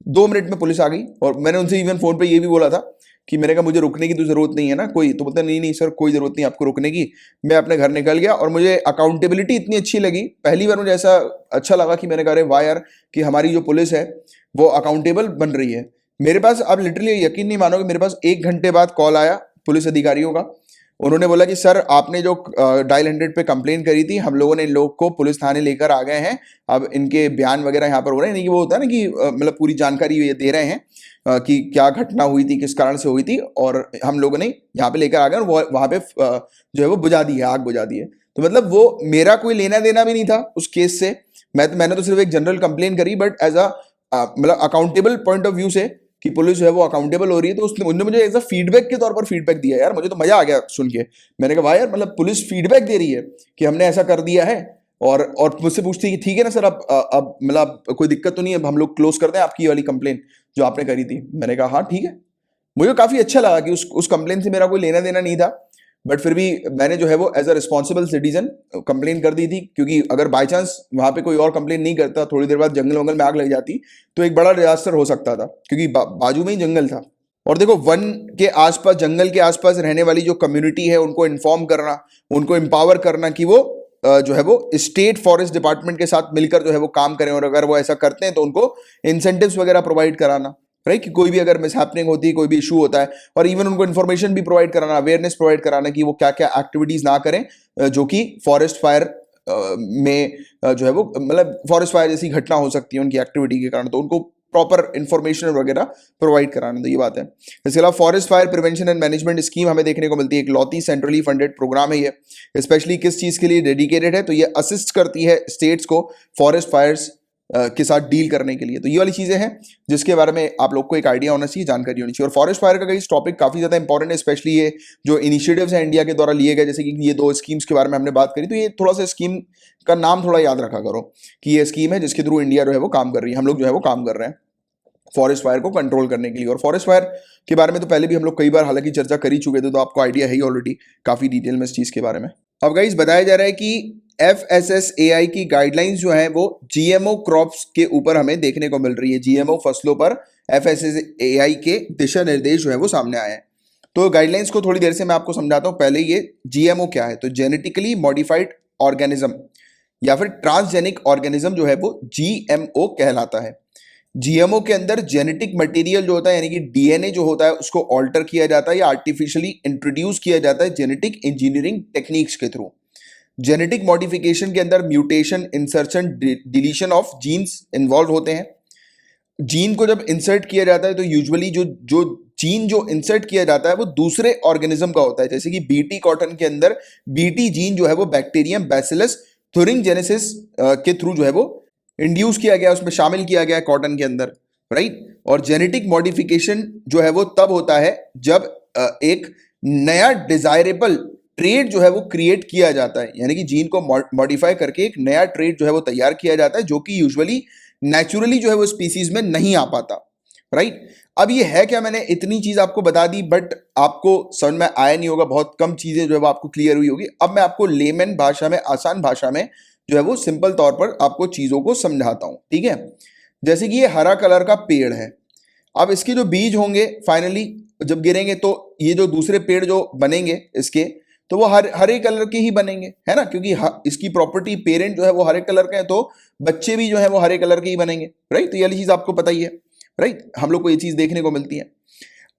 2 मिनट में पुलिस आ गई। और मैंने उनसे इवन फोन पे ये भी बोला था कि मैंने कहा मुझे रुकने की तो जरूरत नहीं है ना कोई, तो बोलते नहीं नहीं सर कोई जरूरत नहीं आपको रुकने की। मैं अपने घर निकल गया और मुझे अकाउंटेबिलिटी इतनी अच्छी लगी, पहली बार मुझे ऐसा अच्छा लगा कि मैंने कहा अरे वाह यार कि हमारी जो पुलिस है वो अकाउंटेबल बन रही है। मेरे पास, आप लिटरली यकीन नहीं मानोगे, मेरे पास 1 घंटे बाद कॉल आया पुलिस अधिकारियों का। उन्होंने बोला कि सर आपने जो डायल 100 पे कंप्लेन करी थी, हम लोगों ने इन लोग को पुलिस थाने लेकर आ गए हैं, अब इनके बयान वगैरह यहाँ पर हो रहे हैं। नहीं कि वो होता है ना कि मतलब पूरी जानकारी ये दे रहे हैं कि क्या घटना हुई थी, किस कारण से हुई थी, और हम लोगों ने यहाँ पे लेकर आ गए और वहाँ पे जो है वो बुझा दी है, आग बुझा दी है। तो मतलब वो मेरा कोई लेना देना भी नहीं था उस केस से, मैंने तो सिर्फ एक जनरल कंप्लेन करी, बट एज अ मतलब अकाउंटेबल पॉइंट ऑफ व्यू से कि पुलिस जो है वो अकाउंटेबल हो रही है, तो उन्होंने मुझे एज अ फीडबैक के तौर पर फीडबैक दिया। यार मुझे तो मजा आ गया सुन के, मैंने कहा वाह यार, मतलब पुलिस फीडबैक दे रही है कि हमने ऐसा कर दिया है। और मुझसे पूछती है कि ठीक है ना सर, अब मतलब कोई दिक्कत तो नहीं है, हम लोग क्लोज कर दें आपकी ये वाली कंप्लेन जो आपने करी थी। मैंने कहा हाँ ठीक है। मुझे काफी अच्छा लगा कि उस कंप्लेन से मेरा कोई लेना देना नहीं था, बट फिर भी मैंने जो है वो as a responsible citizen complain कर दी थी। क्योंकि अगर बाई चांस वहां पे कोई और कंप्लेन नहीं करता, थोड़ी देर बाद जंगल वंगल में आग लग जाती, तो एक बड़ा डिजास्टर हो सकता था, क्योंकि बाजू में ही जंगल था, और देखो, वन के आसपास, जंगल के आसपास रहने वाली जो कम्युनिटी है उनको इन्फॉर्म करना, उनको एम्पावर करना कि वो जो है वो स्टेट फॉरेस्ट डिपार्टमेंट के साथ मिलकर जो है वो काम करें, और अगर वो ऐसा करते हैं तो उनको इंसेंटिव्स वगैरह प्रोवाइड कराना, राइट, कि कोई भी अगर मिसहैपनिंग होती है, कोई भी इशू होता है, और इवन उनको इन्फॉर्मेशन भी प्रोवाइड कराना, अवेयरनेस प्रोवाइड कराना कि वो क्या क्या एक्टिविटीज ना करें जो कि फॉरेस्ट फायर में जो है वो, मतलब फॉरेस्ट फायर जैसी घटना हो सकती है उनकी एक्टिविटी के कारण, तो उनको प्रॉपर इंफॉर्मेशन वगैरह प्रोवाइड कराना। तो ये बात है। इसके अलावा forest fire prevention and management scheme हमें देखने को मिलती है, एक लौती सेंट्रली फंडेड प्रोग्राम है ये। स्पेशली किस चीज के लिए डेडिकेटेड है, तो ये असिस्ट करती है स्टेट्स को फॉरेस्ट फायर्स के साथ डील करने के लिए। तो ये वाली चीजें हैं जिसके बारे में आप लोग को एक आइडिया होना चाहिए, जानकारी होनी चाहिए। और फॉरेस्ट फायर का इस टॉपिक काफी ज्यादा इंपॉर्टेंट है, स्पेशली ये जो इनिशिएटिव्स हैं इंडिया के द्वारा लिए गए, जैसे कि ये 2 स्कीम्स के बारे में हमने बात करी, तो ये थोड़ा सा स्कीम का नाम थोड़ा याद रखा करो कि ये स्कीम है जिसके थ्रू इंडिया जो है वो काम कर रही है, हम लोग जो है वो काम कर रहे हैं फॉरेस्ट फायर को कंट्रोल करने के लिए। और फॉरेस्ट फायर के बारे में तो पहले भी हम लोग कई बार हालांकि चर्चा कर ही चुके थे, तो आपको आइडिया है ही ऑलरेडी काफी डिटेल में इस चीज के बारे में। अब गाइस बताया जा रहा है कि FSSAI की गाइडलाइंस जो है वो GMO क्रॉप्स के ऊपर हमें देखने को मिल रही है। GMO फसलों पर FSSAI के दिशा निर्देश जो है वो सामने आए हैं। तो गाइडलाइंस को थोड़ी देर से मैं आपको समझाता हूं। पहले ये GMO क्या है, तो जेनेटिकली मॉडिफाइड ऑर्गेनिज्म या फिर ट्रांसजेनिक ऑर्गेनिज्म जो है वो GMO कहलाता है। GMO के अंदर जेनेटिक मटेरियल जो होता है, यानी कि DNA जो होता है, उसको ऑल्टर किया जाता है या आर्टिफिशियली इंट्रोड्यूस किया जाता है जेनेटिक इंजीनियरिंग टेक्निक्स के थ्रू। जेनेटिक मॉडिफिकेशन के अंदर mutation, insertion, deletion of jeans involve होते हैं। जीन को जब इंसर्ट किया जाता है तो यूजुअली जो जो जीन जो इंसर्ट किया जाता है वो दूसरे ऑर्गेनिज्म का होता है। जैसे कि बीटी कॉटन के अंदर बीटी जीन जो है वो बैक्टीरियम बैसिलस थुरिंजेनेसिस के थ्रू जो है वो इंड्यूस किया गया, उसमें शामिल किया गया कॉटन के अंदर, राइट। और जेनेटिक मॉडिफिकेशन जो है वो तब होता है जब एक नया डिजायरेबल ट्रेड जो है वो क्रिएट किया जाता है, यानी कि जीन को मॉडिफाई करके एक नया ट्रेड जो है वो तैयार किया जाता है, जो कि यूजुअली नेचुरली जो है वो स्पीसीज में नहीं आ पाता, राइट। अब ये है क्या, मैंने इतनी चीज आपको बता दी, बट आपको समझ में आया नहीं होगा, बहुत कम चीजें जो है वो आपको क्लियर हुई होगी। अब मैं आपको लेमन भाषा में, आसान भाषा में जो है वो सिंपल तौर पर आपको चीजों को समझाता हूं, ठीक है। जैसे कि ये हरा कलर का पेड़ है, अब इसके जो बीज होंगे फाइनली जब गिरेंगे तो ये जो दूसरे पेड़ जो बनेंगे इसके, तो वो हरे कलर के ही बनेंगे, है ना, क्योंकि इसकी प्रॉपर्टी पेरेंट जो है वो हरे कलर का है, तो बच्चे भी जो है वो हरे कलर के ही बनेंगे, राइट। तो ये वाली चीज आपको पता ही है, राइट, हम लोग को ये चीज देखने को मिलती है।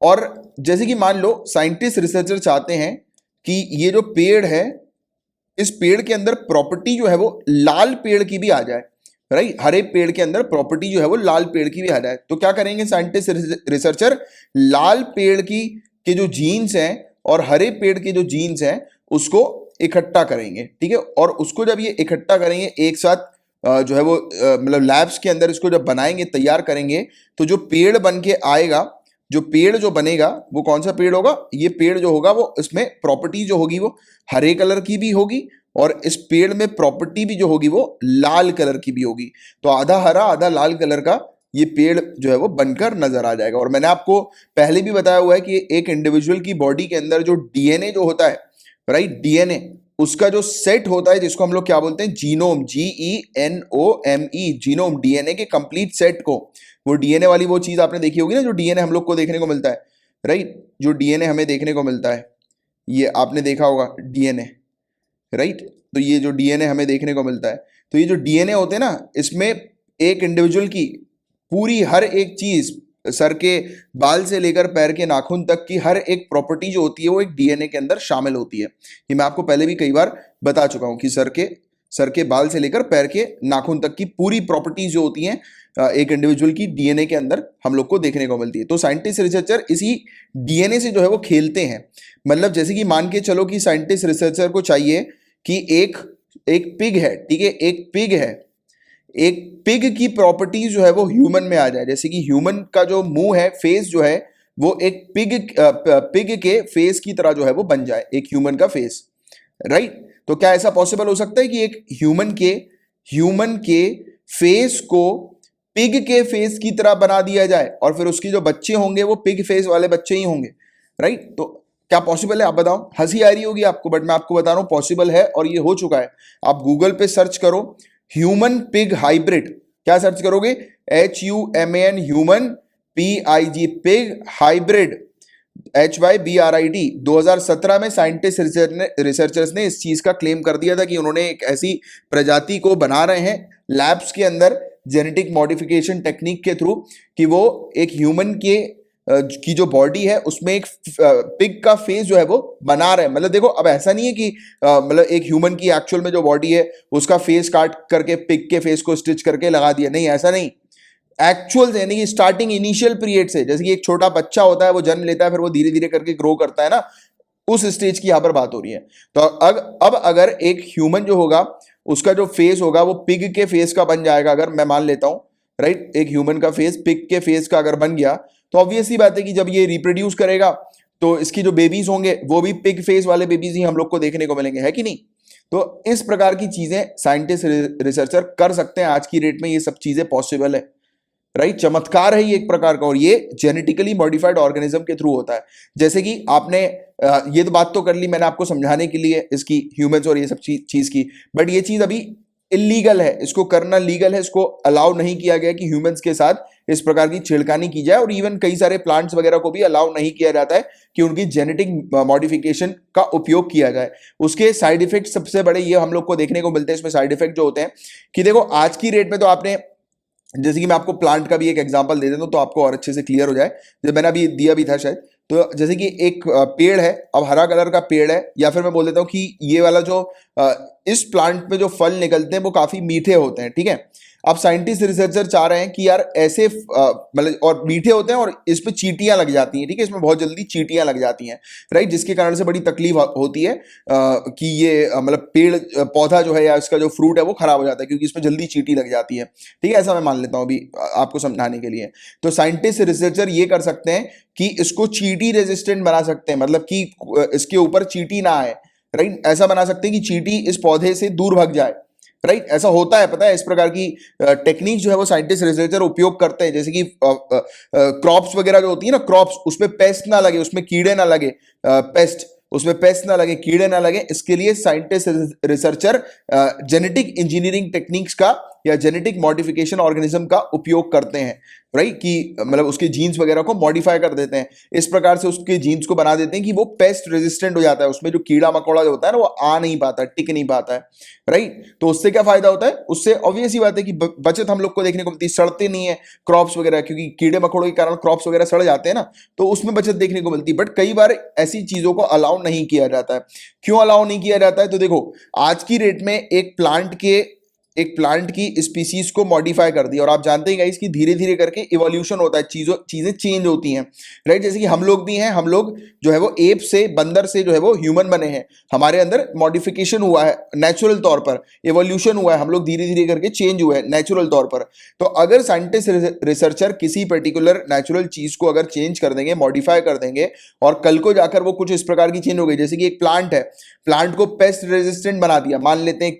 और जैसे कि मान लो साइंटिस्ट रिसर्चर चाहते हैं कि ये जो पेड़ है, इस पेड़ के अंदर प्रॉपर्टी जो है वो लाल पेड़ की भी आ जाए, राइट। हरे पेड़ के अंदर प्रॉपर्टी जो है वो लाल पेड़ की भी आ जाए, तो क्या करेंगे साइंटिस्ट रिसर्चर, लाल पेड़ की के जो जीन्स हैं और हरे पेड़ के जो जीन्स हैं उसको इकट्ठा करेंगे, ठीक है। और उसको जब ये इकट्ठा करेंगे एक साथ जो है वो मतलब लैब्स के अंदर इसको जब बनाएंगे, तैयार करेंगे, तो जो पेड़ बन के आएगा, जो पेड़ जो बनेगा वो कौन सा पेड़ होगा, ये पेड़ जो होगा वो इसमें प्रॉपर्टी जो होगी वो हरे कलर की भी होगी, और इस पेड़ में प्रॉपर्टी भी जो होगी वो लाल कलर की भी होगी। तो आधा हरा आधा लाल कलर का ये पेड़ जो है वो बनकर नजर आ जाएगा। और मैंने आपको पहले भी बताया हुआ है कि एक इंडिविजुअल की बॉडी के अंदर जो डीएनए जो होता है, राइट, डीएनए उसका जो सेट होता है जिसको हम लोग क्या बोलते हैं, जीनोम, GENOME, जीनोम, डीएनए के कंप्लीट सेट को, वो डीएनए वाली वो चीज आपने देखी होगी ना, जो डीएनए हम लोग को देखने को मिलता है, राइट, जो डीएनए हमें देखने को मिलता है, ये आपने देखा होगा डीएनए, राइट। तो ये जो डीएनए हमें देखने को मिलता है, तो ये जो डीएनए होते हैं ना, इसमें एक इंडिविजुअल की पूरी हर एक चीज, सर के बाल से लेकर पैर के नाखून तक की हर एक प्रॉपर्टी जो होती है वो एक डीएनए के अंदर शामिल होती है। ये मैं आपको पहले भी कई बार बता चुका हूं कि सर के बाल से लेकर पैर के नाखून तक की पूरी प्रॉपर्टीज जो होती हैं एक इंडिविजुअल की डीएनए के अंदर हम लोग को देखने को मिलती है। तो साइंटिस्ट रिसर्चर इसी डीएनए से जो है वो खेलते हैं। मतलब जैसे कि मान के चलो कि साइंटिस्ट रिसर्चर को चाहिए कि एक पिग है, ठीक है, एक पिग है, एक पिग की प्रॉपर्टी जो है वो ह्यूमन में आ जाए। जैसे कि ह्यूमन का जो मुंह है, फेस जो है वो एक पिग के फेस की तरह जो है वो बन जाए, एक ह्यूमन का फेस, राइट। तो क्या ऐसा पॉसिबल हो सकता है कि एक ह्यूमन के फेस को पिग के फेस की तरह बना दिया जाए और फिर उसके जो बच्चे होंगे वो पिग फेस वाले बच्चे ही होंगे, राइट। तो क्या पॉसिबल है, आप बताओ। हंसी आ रही होगी आपको, बट मैं आपको बता रहा हूं पॉसिबल है और ये हो चुका है। आप गूगल पे सर्च करो ह्यूमन पिग हाइब्रिड, क्या सर्च करोगे, HUMAN human PIG pig hybrid HYBRID 2017 में साइंटिस्ट रिसर्चर्स ने इस चीज का क्लेम कर दिया था कि उन्होंने एक ऐसी प्रजाति को बना रहे हैं लैब्स के अंदर जेनेटिक मॉडिफिकेशन टेक्निक के थ्रू कि वो एक ह्यूमन के की जो बॉडी है उसमें एक पिग का फेस जो है वो बना रहे हैं। मतलब देखो अब ऐसा नहीं है कि मतलब एक ह्यूमन की एक्चुअल में जो बॉडी है उसका फेस काट करके पिग के फेस को स्टिच करके लगा दिया, नहीं ऐसा नहीं। एक्चुअल यानी कि स्टार्टिंग इनिशियल पीरियड से, जैसे कि एक छोटा बच्चा होता है वो जन्म लेता है फिर वो धीरे धीरे करके ग्रो करता है ना, उस स्टेज की यहां पर बात हो रही है। तो अब अगर एक ह्यूमन जो होगा उसका जो फेस होगा वो पिग के फेस का बन जाएगा, अगर मैं मान लेता हूं राइट, एक ह्यूमन का फेस पिग के फेस का अगर बन गया तो ऑब्वियस ही बात है कि जब ये रिप्रोड्यूस करेगा तो इसकी जो बेबीज होंगे वो भी पिग फेस वाले बेबीज ही हम लोग को देखने को मिलेंगे, है कि नहीं। तो इस प्रकार की चीजें साइंटिस्ट रिसर्चर कर सकते हैं, आज की डेट में ये सब चीजें पॉसिबल है राइट। चमत्कार है ये एक प्रकार का, और ये जेनेटिकली मॉडिफाइड ऑर्गेनिज्म के थ्रू होता है। जैसे कि आपने ये तो बात तो कर ली मैंने आपको समझाने के लिए इसकी ह्यूमंस और ये सब चीज की, बट ये चीज अभी इलीगल है, इसको करना लीगल है, इसको अलाउ नहीं किया गया कि ह्यूमंस के साथ इस प्रकार की छेड़खानी की जाए। और इवन कई सारे प्लांट्स वगैरह को भी अलाउ नहीं किया जाता है कि उनकी जेनेटिक मॉडिफिकेशन का उपयोग किया जाए। उसके साइड इफेक्ट सबसे बड़े ये हम लोग को देखने को मिलते हैं इसमें साइड इफेक्ट जो होते हैं कि देखो आज की रेट में तो आपने, जैसे कि मैं आपको प्लांट का भी एक एग्जांपल दे देता हूं तो आपको और अच्छे से क्लियर हो जाए, जब मैंने अभी दिया भी था शायद। तो जैसे कि एक पेड़ है, अब हरा कलर का पेड़ है, या फिर मैं बोल देता हूं कि ये वाला जो इस प्लांट में जो फल निकलते हैं वो काफी मीठे होते हैं, ठीक है। अब साइंटिस्ट रिसर्चर चाह रहे हैं कि यार ऐसे मतलब और मीठे होते हैं और इस पे चींटियां लग जाती हैं, ठीक है, इसमें बहुत जल्दी चींटियां लग जाती हैं राइट, जिसके कारण से बड़ी तकलीफ होती है कि ये मतलब पेड़ पौधा जो है या इसका जो फ्रूट है वो खराब हो जाता है क्योंकि इसमें जल्दी चींटी लग जाती है, ठीक है, ऐसा मैं मान लेता हूं अभी आपको समझाने के लिए। तो साइंटिस्ट रिसर्चर ये कर सकते हैं कि इसको चींटी रेजिस्टेंट बना सकते हैं, मतलब कि इसके ऊपर चींटी ना आए राइट, ऐसा बना सकते हैं कि चींटी इस पौधे से दूर भाग जाए राइट। ऐसा होता है, पता है, इस प्रकार की टेक्निक जो है वो साइंटिस्ट रिसर्चर उपयोग करते हैं। जैसे कि क्रॉप्स वगैरह जो होती है ना, क्रॉप्स, उसमें पेस्ट ना लगे, उसमें कीड़े ना लगे, पेस्ट उसमें पेस्ट ना लगे, कीड़े ना लगे, इसके लिए scientist researcher genetic engineering techniques का या जेनेटिक मॉडिफिकेशन ऑर्गेनिज्म का उपयोग करते हैं राइट, कि मतलब उसके जीन्स वगैरह को मॉडिफाई कर देते हैं, इस प्रकार से उसके जीन्स को बना देते हैं कि वो पेस्ट रेजिस्टेंट हो जाता है, उसमें जो कीड़ा मकोड़ा जो होता है ना वो आ नहीं पाता, टिक नहीं पाता है राइट। तो उससे क्या फायदा होता है, उससे ऑब्वियस ही बात है कि बचत हम लोग को देखने को मिलती है, सड़ते नहीं है क्रॉप्स वगैरह, क्योंकि कीड़े मकोड़ों के कारण क्रॉप्स वगैरह सड़ जाते हैं ना, तो उसमें बचत देखने को मिलती है। बट कई बार ऐसी चीजों को अलाउ नहीं किया जाता है। क्यों अलाउ नहीं किया जाता है, तो देखो आज की डेट में एक प्लांट की स्पीसीज को मॉडिफाई कर दिया, और आप जानते हैं गाइस कि धीरे धीरे करके इवोल्यूशन होता है, चीजें चेंज होती हैं राइट। जैसे कि हम लोग भी हैं, हम लोग जो है वो एप से, बंदर से जो है वो ह्यूमन बने हैं, हमारे अंदर मॉडिफिकेशन हुआ है, नेचुरल तौर पर इवोल्यूशन हुआ है, हम लोग धीरे धीरे करके चेंज हुए हैं नेचुरल तौर पर। तो अगर साइंटिस्ट रिसर्चर किसी पर्टिकुलर नेचुरल चीज को अगर चेंज कर देंगे, मॉडिफाई कर देंगे, और कल को जाकर वो कुछ इस प्रकार की चेंज हो गई, जैसे कि एक प्लांट है, प्लांट को पेस्ट रेजिस्टेंट बना दिया, मान लेते हैं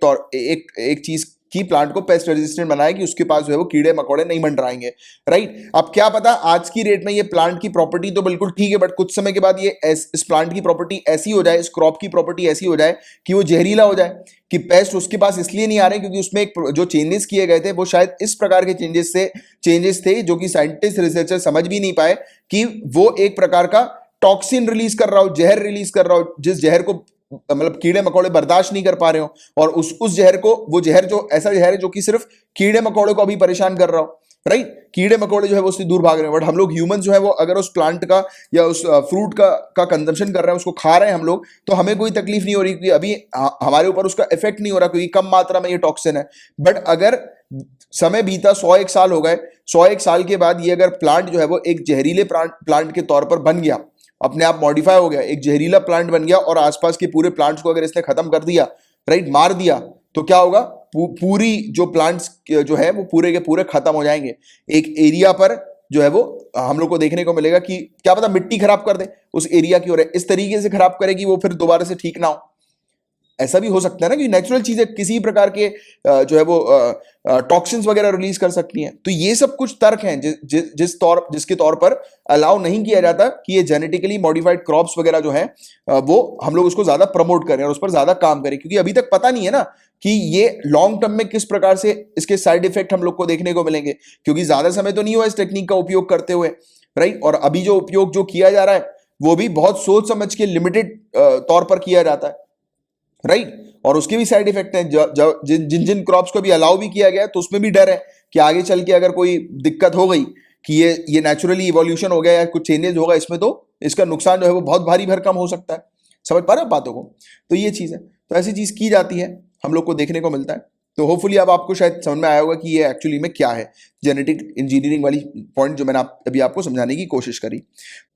एक चीज की प्लांट को पेस्ट रेजिस्टेंट बनाया कि उसके पास जो है वो कीड़े मकोड़े नहीं मंडराएंगे राइट। अब क्या पता आज की रेट में ये प्लांट की प्रॉपर्टी तो बिल्कुल ठीक है, बट कुछ समय के बाद ये इस प्लांट की प्रॉपर्टी ऐसी हो जाए, इस क्रॉप की प्रॉपर्टी ऐसी हो जाए कि वो जहरीला हो जाए, कि पेस्ट उसके पास इसलिए नहीं आ रहे क्योंकि उसमें जो चेंजेस किए गए थे वो शायद इस प्रकार के चेंजेस थे जो कि साइंटिस्ट रिसर्चर समझ भी नहीं पाए कि वो एक प्रकार का टॉक्सिन रिलीज कर रहा हो, जहर रिलीज कर रहा हो, जिस जहर को मतलब कीड़े मकोड़े बर्दाश्त नहीं कर पा रहे हो, और उस जहर को, वो जहर जो ऐसा जहर है जो कि सिर्फ कीड़े मकोड़े को अभी परेशान कर रहा हो राइट, कीड़े मकोड़े जो है वो उससे दूर भाग रहे हैं। बट हम लोग ह्यूमन जो है वो अगर उस प्लांट का या उस फ्रूट का कंजम्पशन कर रहे हैं, उसको खा रहे हैं हम लोग, तो हमें कोई तकलीफ नहीं हो रही क्योंकि अभी हमारे ऊपर उसका इफेक्ट नहीं हो रहा क्योंकि कम मात्रा में ये टॉक्सिन है। बट अगर समय बीता, 101 साल हो गए, 101 साल के बाद ये अगर प्लांट जो है वो एक जहरीले प्लांट के तौर पर बन गया, अपने आप मॉडिफाई हो गया, एक जहरीला प्लांट बन गया, और आसपास के पूरे प्लांट्स को अगर इसने खत्म कर दिया राइट, मार दिया, तो क्या होगा, पूरी जो प्लांट्स जो है वो पूरे के पूरे खत्म हो जाएंगे। एक एरिया पर जो है वो हम लोग को देखने को मिलेगा कि क्या पता मिट्टी खराब कर दे उस एरिया की, और इस तरीके से खराब करे कि वो फिर दोबारा से ठीक ना हो ऐसा भी हो सकता है ना कि नेचुरल चीजें किसी प्रकार के जो है वो टॉक्सिन्स वगैरह रिलीज कर सकती हैं। तो ये सब कुछ तर्क हैं जिसके तौर पर अलाउ नहीं किया जाता कि ये जेनेटिकली मॉडिफाइड क्रॉप्स वगैरह जो है वो हम लोग उसको ज्यादा प्रमोट करें और उस पर ज्यादा काम करें, क्योंकि अभी तक पता नहीं है ना कि ये लॉन्ग टर्म में किस प्रकार से इसके साइड इफेक्ट हम लोग को देखने को मिलेंगे, क्योंकि ज्यादा समय तो नहीं हुआ इस टेक्निक का उपयोग करते हुए, राइट। और अभी जो उपयोग जो किया जा रहा है वो भी बहुत सोच समझ के लिमिटेड तौर पर किया जाता है, राइट। और उसके भी साइड इफेक्ट हैं, जिन जिन क्रॉप्स को भी अलाउ भी किया गया तो उसमें भी डर है कि आगे चल के अगर कोई दिक्कत हो गई कि ये नेचुरली इवोल्यूशन हो गया या कुछ चेंजेस होगा इसमें, तो इसका नुकसान जो है वो बहुत भारी भरकम हो सकता है। समझ पा रहे हो बातों को? तो ये चीज है, तो ऐसी चीज की जाती है, हम लोग को देखने को मिलता है। तो होपफुली अब आपको शायद समझ में आया होगा कि ये एक्चुअली में क्या है जेनेटिक इंजीनियरिंग वाली पॉइंट जो मैंने अभी आपको समझाने की कोशिश करी।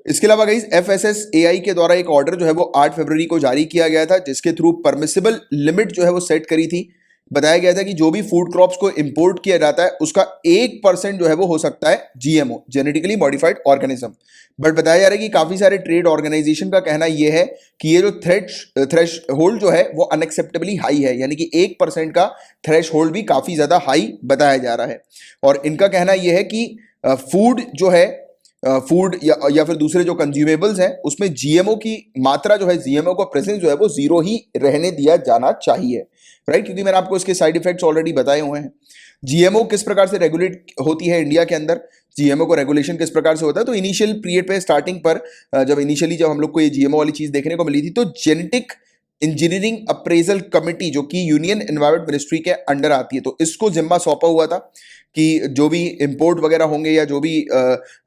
इसके अलावा गाइस FSSAI के द्वारा एक ऑर्डर जो है वो 8 फरवरी को जारी किया गया था, जिसके थ्रू परमिसिबल लिमिट जो है वो सेट करी थी। बताया गया था कि जो भी फूड क्रॉप्स को इंपोर्ट किया जाता है उसका 1% जो है वो हो सकता है GMO, genetically modified organism. But बताया जा रहा है कि काफी सारे ट्रेड ऑर्गेनाइजेशन का कहना यह है कि ये जो थ्रेश होल्ड जो है वो अनएक्सेप्टेबली हाई है, यानी कि 1% का थ्रेश होल्ड भी काफी ज्यादा हाई बताया जा रहा है। और इनका कहना यह है कि फूड जो है फूड या फिर दूसरे जो कंज्यूमेबल्स हैं उसमें GMO की मात्रा जो है, GMO का प्रेजेंस जो है वो 0 ही रहने दिया जाना चाहिए, राइट। क्योंकि मैंने आपको इसके साइड इफेक्ट्स ऑलरेडी बताए हुए हैं। GMO किस प्रकार से रेगुलेट होती है इंडिया के अंदर, GMO को रेगुलेशन किस प्रकार से होता है, तो इनिशियल पीरियड पे स्टार्टिंग पर जब हम लोग को ये GMO वाली चीज देखने को मिली थी, तो जेनेटिक इंजीनियरिंग अप्रेजल कमेटी जो कि यूनियन एनवायरमेंट मिनिस्ट्री के अंडर आती है, तो इसको जिम्मा सौंपा हुआ था कि जो भी इंपोर्ट वगैरह होंगे या जो भी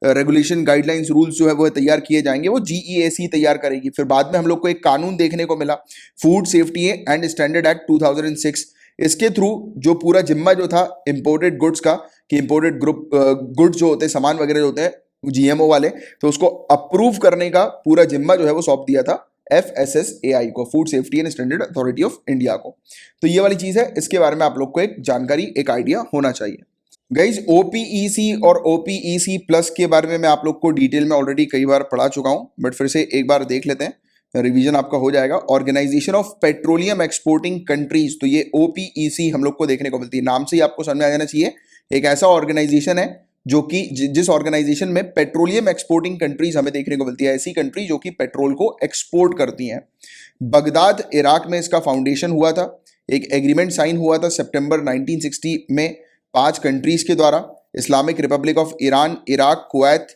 रेगुलेशन गाइडलाइंस रूल्स जो है वो तैयार किए जाएंगे वो GEAC तैयार करेगी। फिर बाद में हम लोग को एक कानून देखने को मिला, food safety and standard act 2006। इसके थ्रू जो पूरा जिम्मा जो था इंपोर्टेड गुड्स का, कि इंपोर्टेड गुड्स जो होते हैं, सामान वगैरह जो होते हैं GMO वाले, तो उसको अप्रूव करने का पूरा जिम्मा जो है वो सौंप दिया था FSSAI को, food safety and standard authority of India को। तो ये वाली चीज है, इसके बारे में आप लोग को एक जानकारी, एक आइडिया होना चाहिए। गाइज OPEC और OPEC प्लस के बारे में मैं आप लोग को डिटेल में ऑलरेडी कई बार पढ़ा चुका हूं, बट फिर से एक बार देख लेते हैं, रिवीजन आपका हो जाएगा। Organisation of Petroleum Exporting Countries, तो ये OPEC हम लोग को देखने को मिलती है, नाम से ही आपको समझ में आ जाना चाहिए। एक ऐसा ऑर्गेनाइजेशन है जो कि जिस ऑर्गेनाइजेशन में पेट्रोलियम एक्सपोर्टिंग कंट्रीज हमें देखने को मिलती है, ऐसी कंट्री जो कि पेट्रोल को एक्सपोर्ट करती हैं। बगदाद इराक में इसका फाउंडेशन हुआ था, एक एग्रीमेंट साइन हुआ था सितंबर 1960 में 5 कंट्रीज के द्वारा, Islamic Republic of Iran, Iraq, Kuwait,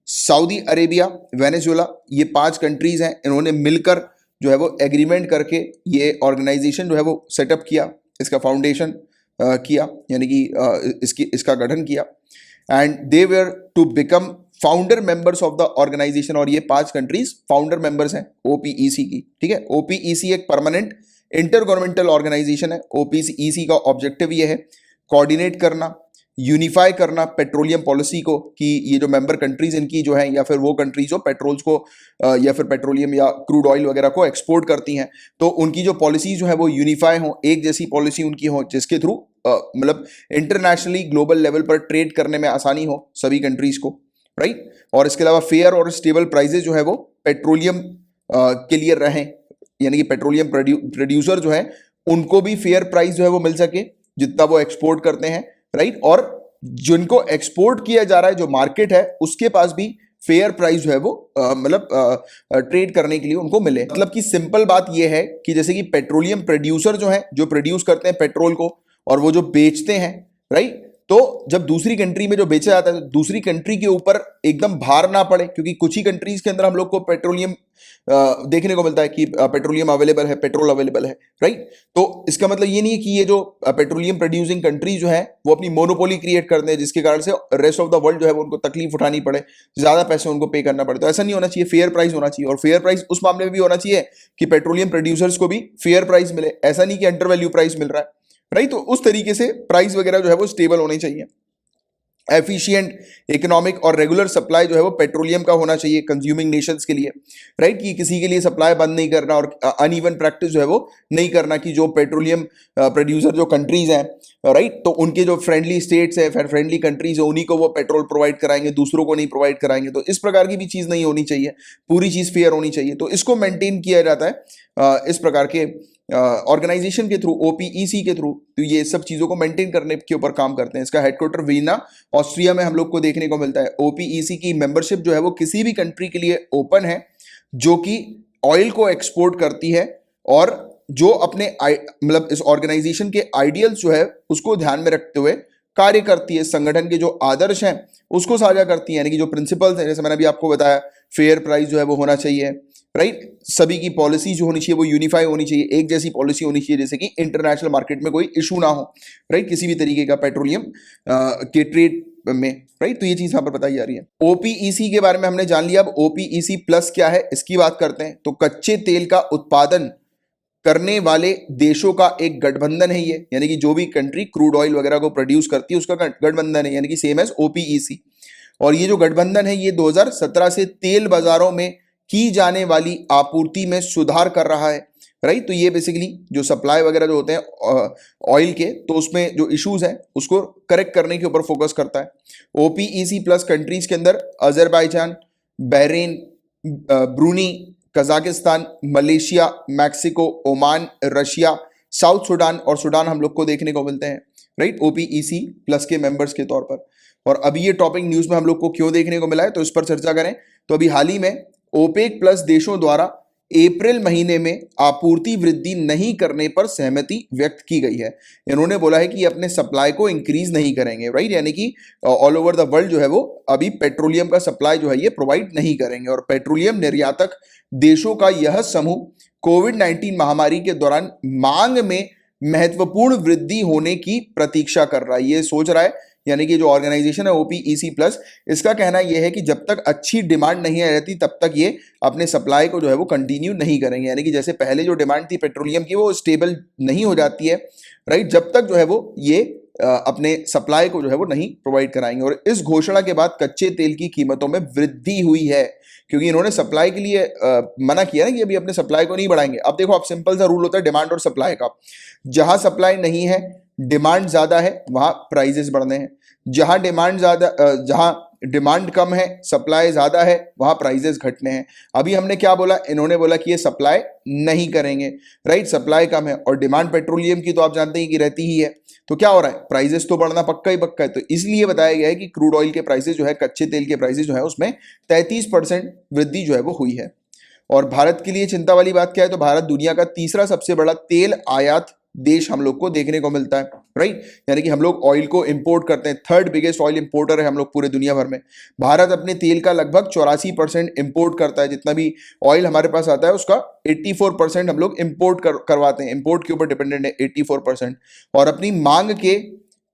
Saudi Arabia, Venezuela, ये 5 कंट्रीज हैं। इन्होंने मिलकर जो है वो एग्रीमेंट करके ये ऑर्गेनाइजेशन जो है वो सेटअप किया, इसका फाउंडेशन किया, यानी कि इसका गठन किया। And they were to become founder members of the organisation, और ये 5 कंट्रीज फाउंडर मेंबर्स हैं OPEC की, ठीक है। OPEC एक परमानेंट इंटर गवर्नमेंटल ऑर्गेनाइजेशन है। OPEC का ऑब्जेक्टिव ये है कोऑर्डिनेट करना, यूनिफाई करना पेट्रोलियम पॉलिसी को, कि ये जो मेंबर कंट्रीज इनकी जो है, या फिर वो कंट्रीज जो पेट्रोल्स को या फिर पेट्रोलियम या क्रूड ऑयल वगैरह को एक्सपोर्ट करती हैं, तो उनकी जो पॉलिसी जो है वो यूनिफाई हो, एक जैसी पॉलिसी उनकी हो, जिसके थ्रू मतलब इंटरनेशनली ग्लोबल लेवल पर ट्रेड करने में आसानी हो सभी कंट्रीज को, राइट। और इसके अलावा फेयर और स्टेबल प्राइजेस जो है वो पेट्रोलियम के लिए रहें, यानी कि पेट्रोलियम प्रोड्यूसर जो है उनको भी फेयर प्राइस जो है वो मिल सके जितना वो एक्सपोर्ट करते हैं, राइट। और जिनको एक्सपोर्ट किया जा रहा है, जो मार्केट है, उसके पास भी फेयर प्राइस जो है वो मतलब ट्रेड करने के लिए उनको मिले। मतलब कि सिंपल बात ये है कि जैसे कि पेट्रोलियम प्रोड्यूसर जो है, जो प्रोड्यूस करते हैं पेट्रोल को और वो जो बेचते हैं, राइट, तो जब दूसरी कंट्री में जो बेचा जाता है तो दूसरी कंट्री के ऊपर एकदम भार ना पड़े, क्योंकि कुछ ही कंट्रीज के अंदर हम लोग को पेट्रोलियम देखने को मिलता है कि पेट्रोलियम अवेलेबल है, पेट्रोल अवेलेबल है, राइट। तो इसका मतलब ये नहीं है कि ये जो पेट्रोलियम प्रोड्यूसिंग कंट्री जो है वो अपनी मोनोपोली क्रिएट करते हैं, जिसके कारण से रेस्ट ऑफ द वर्ल्ड जो है वो उनको तकलीफ उठानी पड़े, ज्यादा पैसे उनको पे करना पड़े। तो ऐसा नहीं होना चाहिए, फेयर प्राइस होना चाहिए। और फेयर प्राइस उस मामले में भी होना चाहिए कि पेट्रोलियम प्रोड्यूसर्स को भी फेयर प्राइस मिले, ऐसा नहीं कि अंडर वैल्यू प्राइस मिल रहा है, राइट। तो उस तरीके से प्राइस वगैरह जो है वो स्टेबल होनी चाहिए। एफिशिएंट इकोनॉमिक और रेगुलर सप्लाई जो है वो पेट्रोलियम का होना चाहिए कंज्यूमिंग नेशंस के लिए, राइट, कि किसी के लिए सप्लाई बंद नहीं करना और अनइवन प्रैक्टिस जो है वो नहीं करना, कि जो पेट्रोलियम प्रोड्यूसर जो कंट्रीज हैं, राइट, तो उनके जो फ्रेंडली स्टेट्स है, फ्रेंडली कंट्रीज है, उन्हीं को वो पेट्रोल प्रोवाइड कराएंगे, दूसरों को नहीं प्रोवाइड कराएंगे। तो इस प्रकार की भी चीज़ नहीं होनी चाहिए, पूरी चीज़ फेयर होनी चाहिए। तो इसको मेंटेन किया जाता है इस प्रकार के ऑर्गेनाइजेशन के थ्रू, ओपीईसी के थ्रू, तो ये सब चीजों को मेंटेन करने के ऊपर काम करते हैं। इसका हेडक्वार्टर वीना ऑस्ट्रिया में हम लोग को देखने को मिलता है। ओपीईसी की मेंबरशिप जो है वो किसी भी कंट्री के लिए ओपन है जो कि ऑयल को एक्सपोर्ट करती है और जो अपने मतलब इस ऑर्गेनाइजेशन के आइडियल्स जो है उसको ध्यान में रखते हुए कार्य करती है। संगठन के जो आदर्श हैं उसको साझा करती है, यानी कि जो प्रिंसिपल्स हैं, जैसे मैंने अभी आपको बताया, फेयर प्राइस जो है वो होना चाहिए, राइट। सभी की पॉलिसी जो होनी चाहिए वो यूनिफाई होनी चाहिए, एक जैसी पॉलिसी होनी चाहिए, जैसे कि इंटरनेशनल मार्केट में कोई इशू ना हो, राइट, किसी भी तरीके का पेट्रोलियम के ट्रेड में, राइट। तो ये चीज यहां पर बताई जा रही है। ओपीईसी के बारे में हमने जान लिया। अब ओपीईसी प्लस क्या है इसकी बात करते हैं। तो कच्चे तेल का उत्पादन करने वाले देशों का एक गठबंधन है ये, यानी कि जो भी कंट्री क्रूड ऑयल वगैरह को प्रोड्यूस करती है उसका गठबंधन है, यानी कि सेम एज ओपीईसी। और ये जो गठबंधन है ये 2017 से तेल बाजारों में की जाने वाली आपूर्ति में सुधार कर रहा है, राइट। तो ये बेसिकली जो सप्लाई वगैरह जो होते हैं ऑयल के, तो उसमें जो इश्यूज हैं उसको करेक्ट करने के ऊपर फोकस करता है। ओपीईसी प्लस कंट्रीज के अंदर Azerbaijan, Bahrain, Bruny, Kazakhstan, Malaysia, Mexico, Oman, Russia, south Sudan और सूडान हम लोग को देखने को मिलते हैं, राइट, ओपीईसी प्लस के मेंबर्स के तौर पर। और अभी ये टॉपिक न्यूज में हम लोग को क्यों देखने को मिला है तो इस पर चर्चा करें। तो अभी हाल ही में ओपेक प्लस देशों द्वारा अप्रैल महीने में आपूर्ति वृद्धि नहीं करने पर सहमति व्यक्त की गई है। इन्होंने बोला है कि ये अपने सप्लाई को इंक्रीज नहीं करेंगे, राइट, यानी कि ऑल ओवर द वर्ल्ड जो है वो अभी पेट्रोलियम का सप्लाई जो है ये प्रोवाइड नहीं करेंगे। और पेट्रोलियम निर्यातक देशों का यह समूह कोविड-19 महामारी के दौरान मांग में महत्वपूर्ण वृद्धि होने की प्रतीक्षा कर रहा है, ये सोच रहा है, यानी कि जो ऑर्गेनाइजेशन है ओपीईसी प्लस, इसका कहना यह है कि जब तक अच्छी डिमांड नहीं रहती तब तक ये अपने सप्लाई को जो है वो कंटिन्यू नहीं करेंगे, यानी कि जैसे पहले जो डिमांड थी पेट्रोलियम की वो स्टेबल नहीं हो जाती है, राइट, जब तक जो है वो ये अपने सप्लाई को जो है वो नहीं प्रोवाइड कराएंगे। और इस घोषणा के बाद कच्चे तेल की कीमतों में वृद्धि हुई है, क्योंकि इन्होंने सप्लाई के लिए मना किया ना कि अभी अपने सप्लाई को नहीं बढ़ाएंगे। अब देखो, आप सिंपल सा रूल होता है डिमांड और सप्लाई का, जहां सप्लाई नहीं है डिमांड ज्यादा है वहां प्राइजेस बढ़ने हैं, जहां डिमांड कम है सप्लाई ज्यादा है वहां प्राइजेस घटने हैं। अभी हमने क्या बोला, इन्होंने बोला कि ये सप्लाई नहीं करेंगे, राइट, सप्लाई कम है और डिमांड पेट्रोलियम की तो आप जानते हैं कि रहती ही है, तो क्या हो रहा है, प्राइजेस तो बढ़ना पक्का ही पक्का है। तो इसलिए बताया गया है कि क्रूड ऑयल के प्राइसेस जो है, कच्चे तेल के प्राइसेस जो है उसमें 33% वृद्धि जो है वो हुई है। और भारत के लिए चिंता वाली बात क्या है, तो भारत दुनिया का तीसरा सबसे बड़ा तेल आयात देश हम लोग को देखने को मिलता है, राइट, यानी कि हम लोग ऑयल को इंपोर्ट करते हैं, थर्ड बिगेस्ट ऑयल इंपोर्टर है हम लोग पूरे दुनिया भर में। भारत अपने तेल का लगभग 84% इंपोर्ट करता है, जितना भी ऑयल हमारे पास आता है उसका 84% हम लोग इंपोर्ट करवाते हैं, इंपोर्ट के ऊपर डिपेंडेंट है 84%। और अपनी मांग के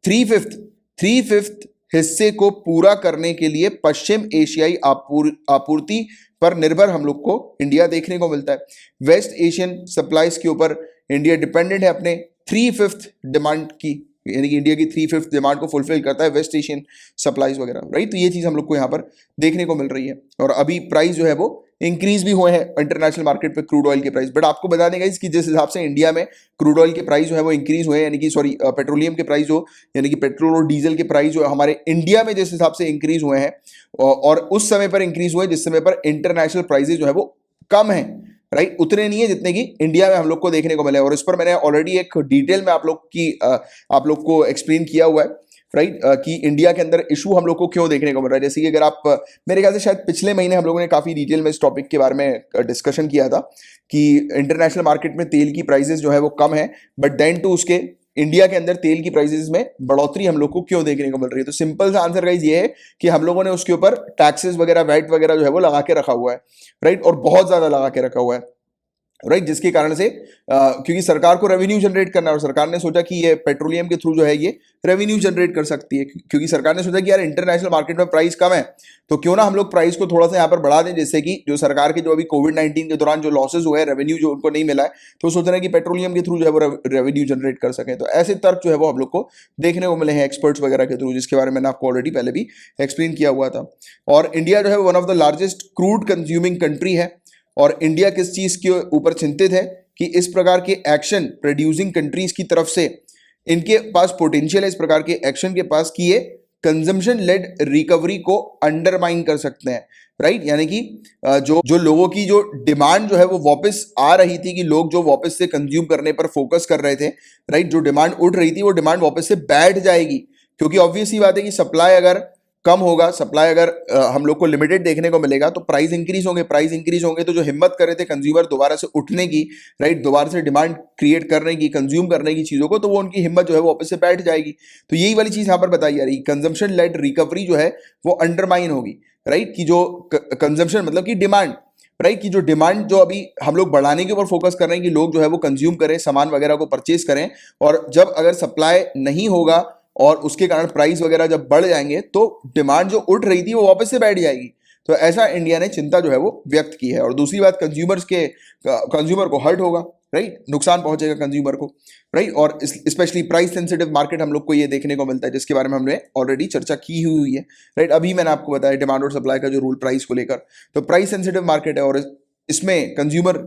थ्री फिफ्थ हिस्से को पूरा करने के लिए पश्चिम एशियाई आपूर्ति पर निर्भर हम लोग को इंडिया देखने को मिलता है। वेस्ट एशियन सप्लाईज के ऊपर इंडिया डिपेंडेंट है अपने 3/5 डिमांड की, यानी कि इंडिया की 3/5 डिमांड को फुलफिल करता है वेस्ट एशियन सप्लाईज वगैरह, राइट। तो ये चीज हम लोग को यहाँ पर देखने को मिल रही है। और अभी प्राइस जो है वो इंक्रीज भी हुए हैं इंटरनेशनल मार्केट पे क्रूड ऑयल के प्राइस। बट आपको बता देंगे कि जिस हिसाब से इंडिया में क्रूड ऑयल के प्राइस जो है वो इंक्रीज हुए हैं, यानी कि सॉरी पेट्रोलियम के प्राइस जो, यानी कि पेट्रोल और डीजल के प्राइस जो हमारे इंडिया में जिस हिसाब से इंक्रीज हुए हैं और उस समय पर इंक्रीज हुए जिस समय पर इंटरनेशनल प्राइसेस जो है वो कम है, राइट, उतने नहीं है जितने की इंडिया में हम लोग को देखने को मिले। और इस पर मैंने ऑलरेडी एक डिटेल में आप लोग को एक्सप्लेन किया हुआ है, राइट, कि इंडिया के अंदर इशू हम लोग को क्यों देखने को मिल रहा है। जैसे कि अगर आप मेरे ख्याल से शायद पिछले महीने हम लोगों ने काफी डिटेल में इस टॉपिक के बारे में डिस्कशन किया था कि इंटरनेशनल मार्केट में तेल की प्राइसेस जो है वो कम है, बट देन टू उसके इंडिया के अंदर तेल की प्राइसेस में बढ़ोतरी हम लोग को क्यों देखने को मिल रही है। तो सिंपल सा आंसर गाइस ये है कि हम लोगों ने उसके ऊपर टैक्सेस वगैरह, वैट वगैरह जो है वो लगा के रखा हुआ है, राइट, और बहुत ज्यादा लगा के रखा हुआ है, राइट, जिसके कारण से क्योंकि सरकार को रेवेन्यू जनरेट करना है और सरकार ने सोचा कि ये पेट्रोलियम के थ्रू जो है ये रेवेन्यू जनरेट कर सकती है, क्योंकि सरकार ने सोचा कि यार इंटरनेशनल मार्केट में प्राइस कम है तो क्यों ना हम लोग प्राइस को थोड़ा सा यहाँ पर बढ़ा दें, जिससे कि जो सरकार के जो अभी कोविड-19 के दौरान जो लॉसेज हुए हैं, रेवेन्यू जो उनको नहीं मिला है, तो सोच रहे हैं कि पेट्रोलियम के थ्रू जो है वो रेवेन्यू जनरेट कर सकें। तो ऐसे तर्क जो है वो हम लोग को देखने को मिले हैं एक्सपर्ट्स वगैरह के थ्रू, जिसके बारे में मैंने आपको ऑलरेडी पहले भी एक्सप्लेन किया हुआ था। और इंडिया जो है one of the largest crude consuming country है। और इंडिया किस चीज के ऊपर चिंतित है कि इस प्रकार के एक्शन प्रोड्यूसिंग कंट्रीज की तरफ से इनके पास पोटेंशियल है, इस प्रकार के एक्शन के पास कि ये कंजम्पशन लेड रिकवरी को अंडरमाइन कर सकते हैं, राइट। यानी कि जो लोगों की जो डिमांड जो है वो वापस आ रही थी, कि लोग जो वापस से कंज्यूम करने पर फोकस कर रहे थे, राइट, जो डिमांड उठ रही थी वो डिमांड वापस से बैठ जाएगी, क्योंकि ऑब्वियस ही बात है कि सप्लाई अगर कम होगा, सप्लाई अगर हम लोग को लिमिटेड देखने को मिलेगा तो प्राइस इंक्रीज होंगे, प्राइस इंक्रीज होंगे तो जो हिम्मत कर रहे थे कंज्यूमर दोबारा से उठने की, राइट, दोबारा से डिमांड क्रिएट करने की, कंज्यूम करने की चीजों को, तो वो उनकी हिम्मत जो है वो वापस से बैठ जाएगी। तो यही वाली चीज यहाँ पर बताई जा रही है, कंजम्पशन लेड रिकवरी जो है वो अंडरमाइन होगी, राइट, कि जो कंजम्पशन मतलब कि डिमांड, राइट, कि जो डिमांड जो अभी हम लोग बढ़ाने के ऊपर फोकस कर रहे हैं कि लोग जो है वो कंज्यूम करें, सामान वगैरह को परचेज करें, और जब अगर सप्लाई नहीं होगा और उसके कारण प्राइस वगैरह जब बढ़ जाएंगे तो डिमांड जो उठ रही थी वो वापस से बैठ जाएगी। तो ऐसा इंडिया ने चिंता जो है वो व्यक्त की है। और दूसरी बात, कंज्यूमर को हर्ट होगा, राइट, नुकसान पहुंचेगा कंज्यूमर को, राइट। और स्पेशली प्राइस सेंसिटिव मार्केट हम लोग को ये देखने को मिलता है, जिसके बारे में हमने ऑलरेडी चर्चा की हुई है, राइट। अभी मैंने आपको बताया डिमांड और सप्लाई का जो रूल प्राइस को लेकर, तो प्राइस सेंसिटिव मार्केट है और इसमें कंज्यूमर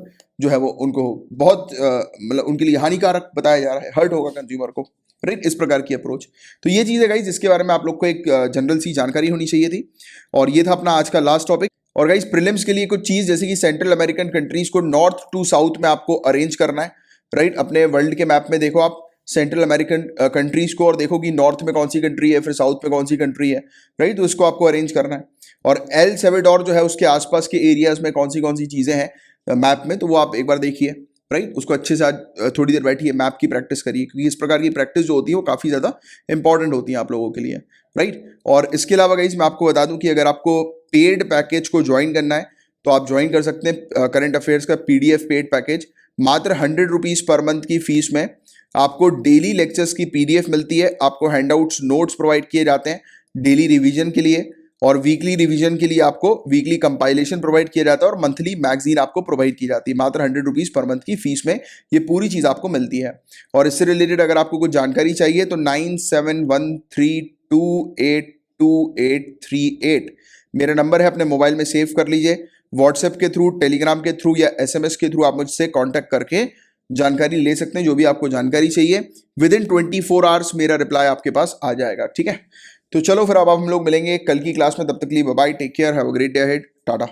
जो है वो उनको बहुत मतलब उनके लिए हानिकारक बताया जा रहा है, हर्ट होगा कंज्यूमर को, राइट, इस प्रकार की अप्रोच। तो ये चीज़ है गाइस जिसके बारे में आप लोग को एक जनरल सी जानकारी होनी चाहिए थी, और ये था अपना आज का लास्ट टॉपिक। और गाइस प्रीलिम्स के लिए कुछ चीज़ जैसे कि सेंट्रल अमेरिकन कंट्रीज को नॉर्थ टू साउथ में आपको अरेंज करना है, राइट। अपने वर्ल्ड के मैप में देखो आप सेंट्रल अमेरिकन कंट्रीज को और देखो कि नॉर्थ में कौन सी कंट्री है, फिर साउथ में कौन सी कंट्री है, राइट, तो इसको आपको अरेंज करना है। और एल सेल्वाडोर जो है उसके आसपास के एरियाज में कौन सी चीज़ें हैं मैप में, तो वो आप एक बार देखिए, राइट, उसको अच्छे से आज थोड़ी देर बैठिए, मैप की प्रैक्टिस करिए, क्योंकि इस प्रकार की प्रैक्टिस जो होती है वो काफ़ी ज़्यादा इंपॉर्टेंट होती है आप लोगों के लिए, राइट। और इसके अलावा गाइस मैं आपको बता दूं कि अगर आपको पेड पैकेज को ज्वाइन करना है तो आप ज्वाइन कर सकते हैं करंट अफेयर्स का PDF पेड पैकेज। मात्र 100 रुपीज़ पर मंथ की फीस में आपको डेली लेक्चर्स की PDF मिलती है, आपको हैंडआउट्स नोट्स प्रोवाइड किए जाते हैं डेली रिवीजन के लिए, और वीकली रिवीजन के लिए आपको वीकली कंपाइलेशन प्रोवाइड किया जाता है, और मंथली मैगजीन आपको प्रोवाइड की जाती है। मात्र 100 रुपीज़ पर मंथ की फीस में ये पूरी चीज़ आपको मिलती है। और इससे रिलेटेड अगर आपको कुछ जानकारी चाहिए तो 9713282838 मेरा नंबर है, अपने मोबाइल में सेव कर लीजिए। व्हाट्सएप के थ्रू, टेलीग्राम के थ्रू या SMS के थ्रू आप मुझसे कॉन्टैक्ट करके जानकारी ले सकते हैं, जो भी आपको जानकारी चाहिए। विदिन 24 आवर्स मेरा रिप्लाई आपके पास आ जाएगा, ठीक है। तो चलो फिर अब हम लोग मिलेंगे कल की क्लास में, तब तक के लिए bye bye, take care, have a great day ahead, Tata.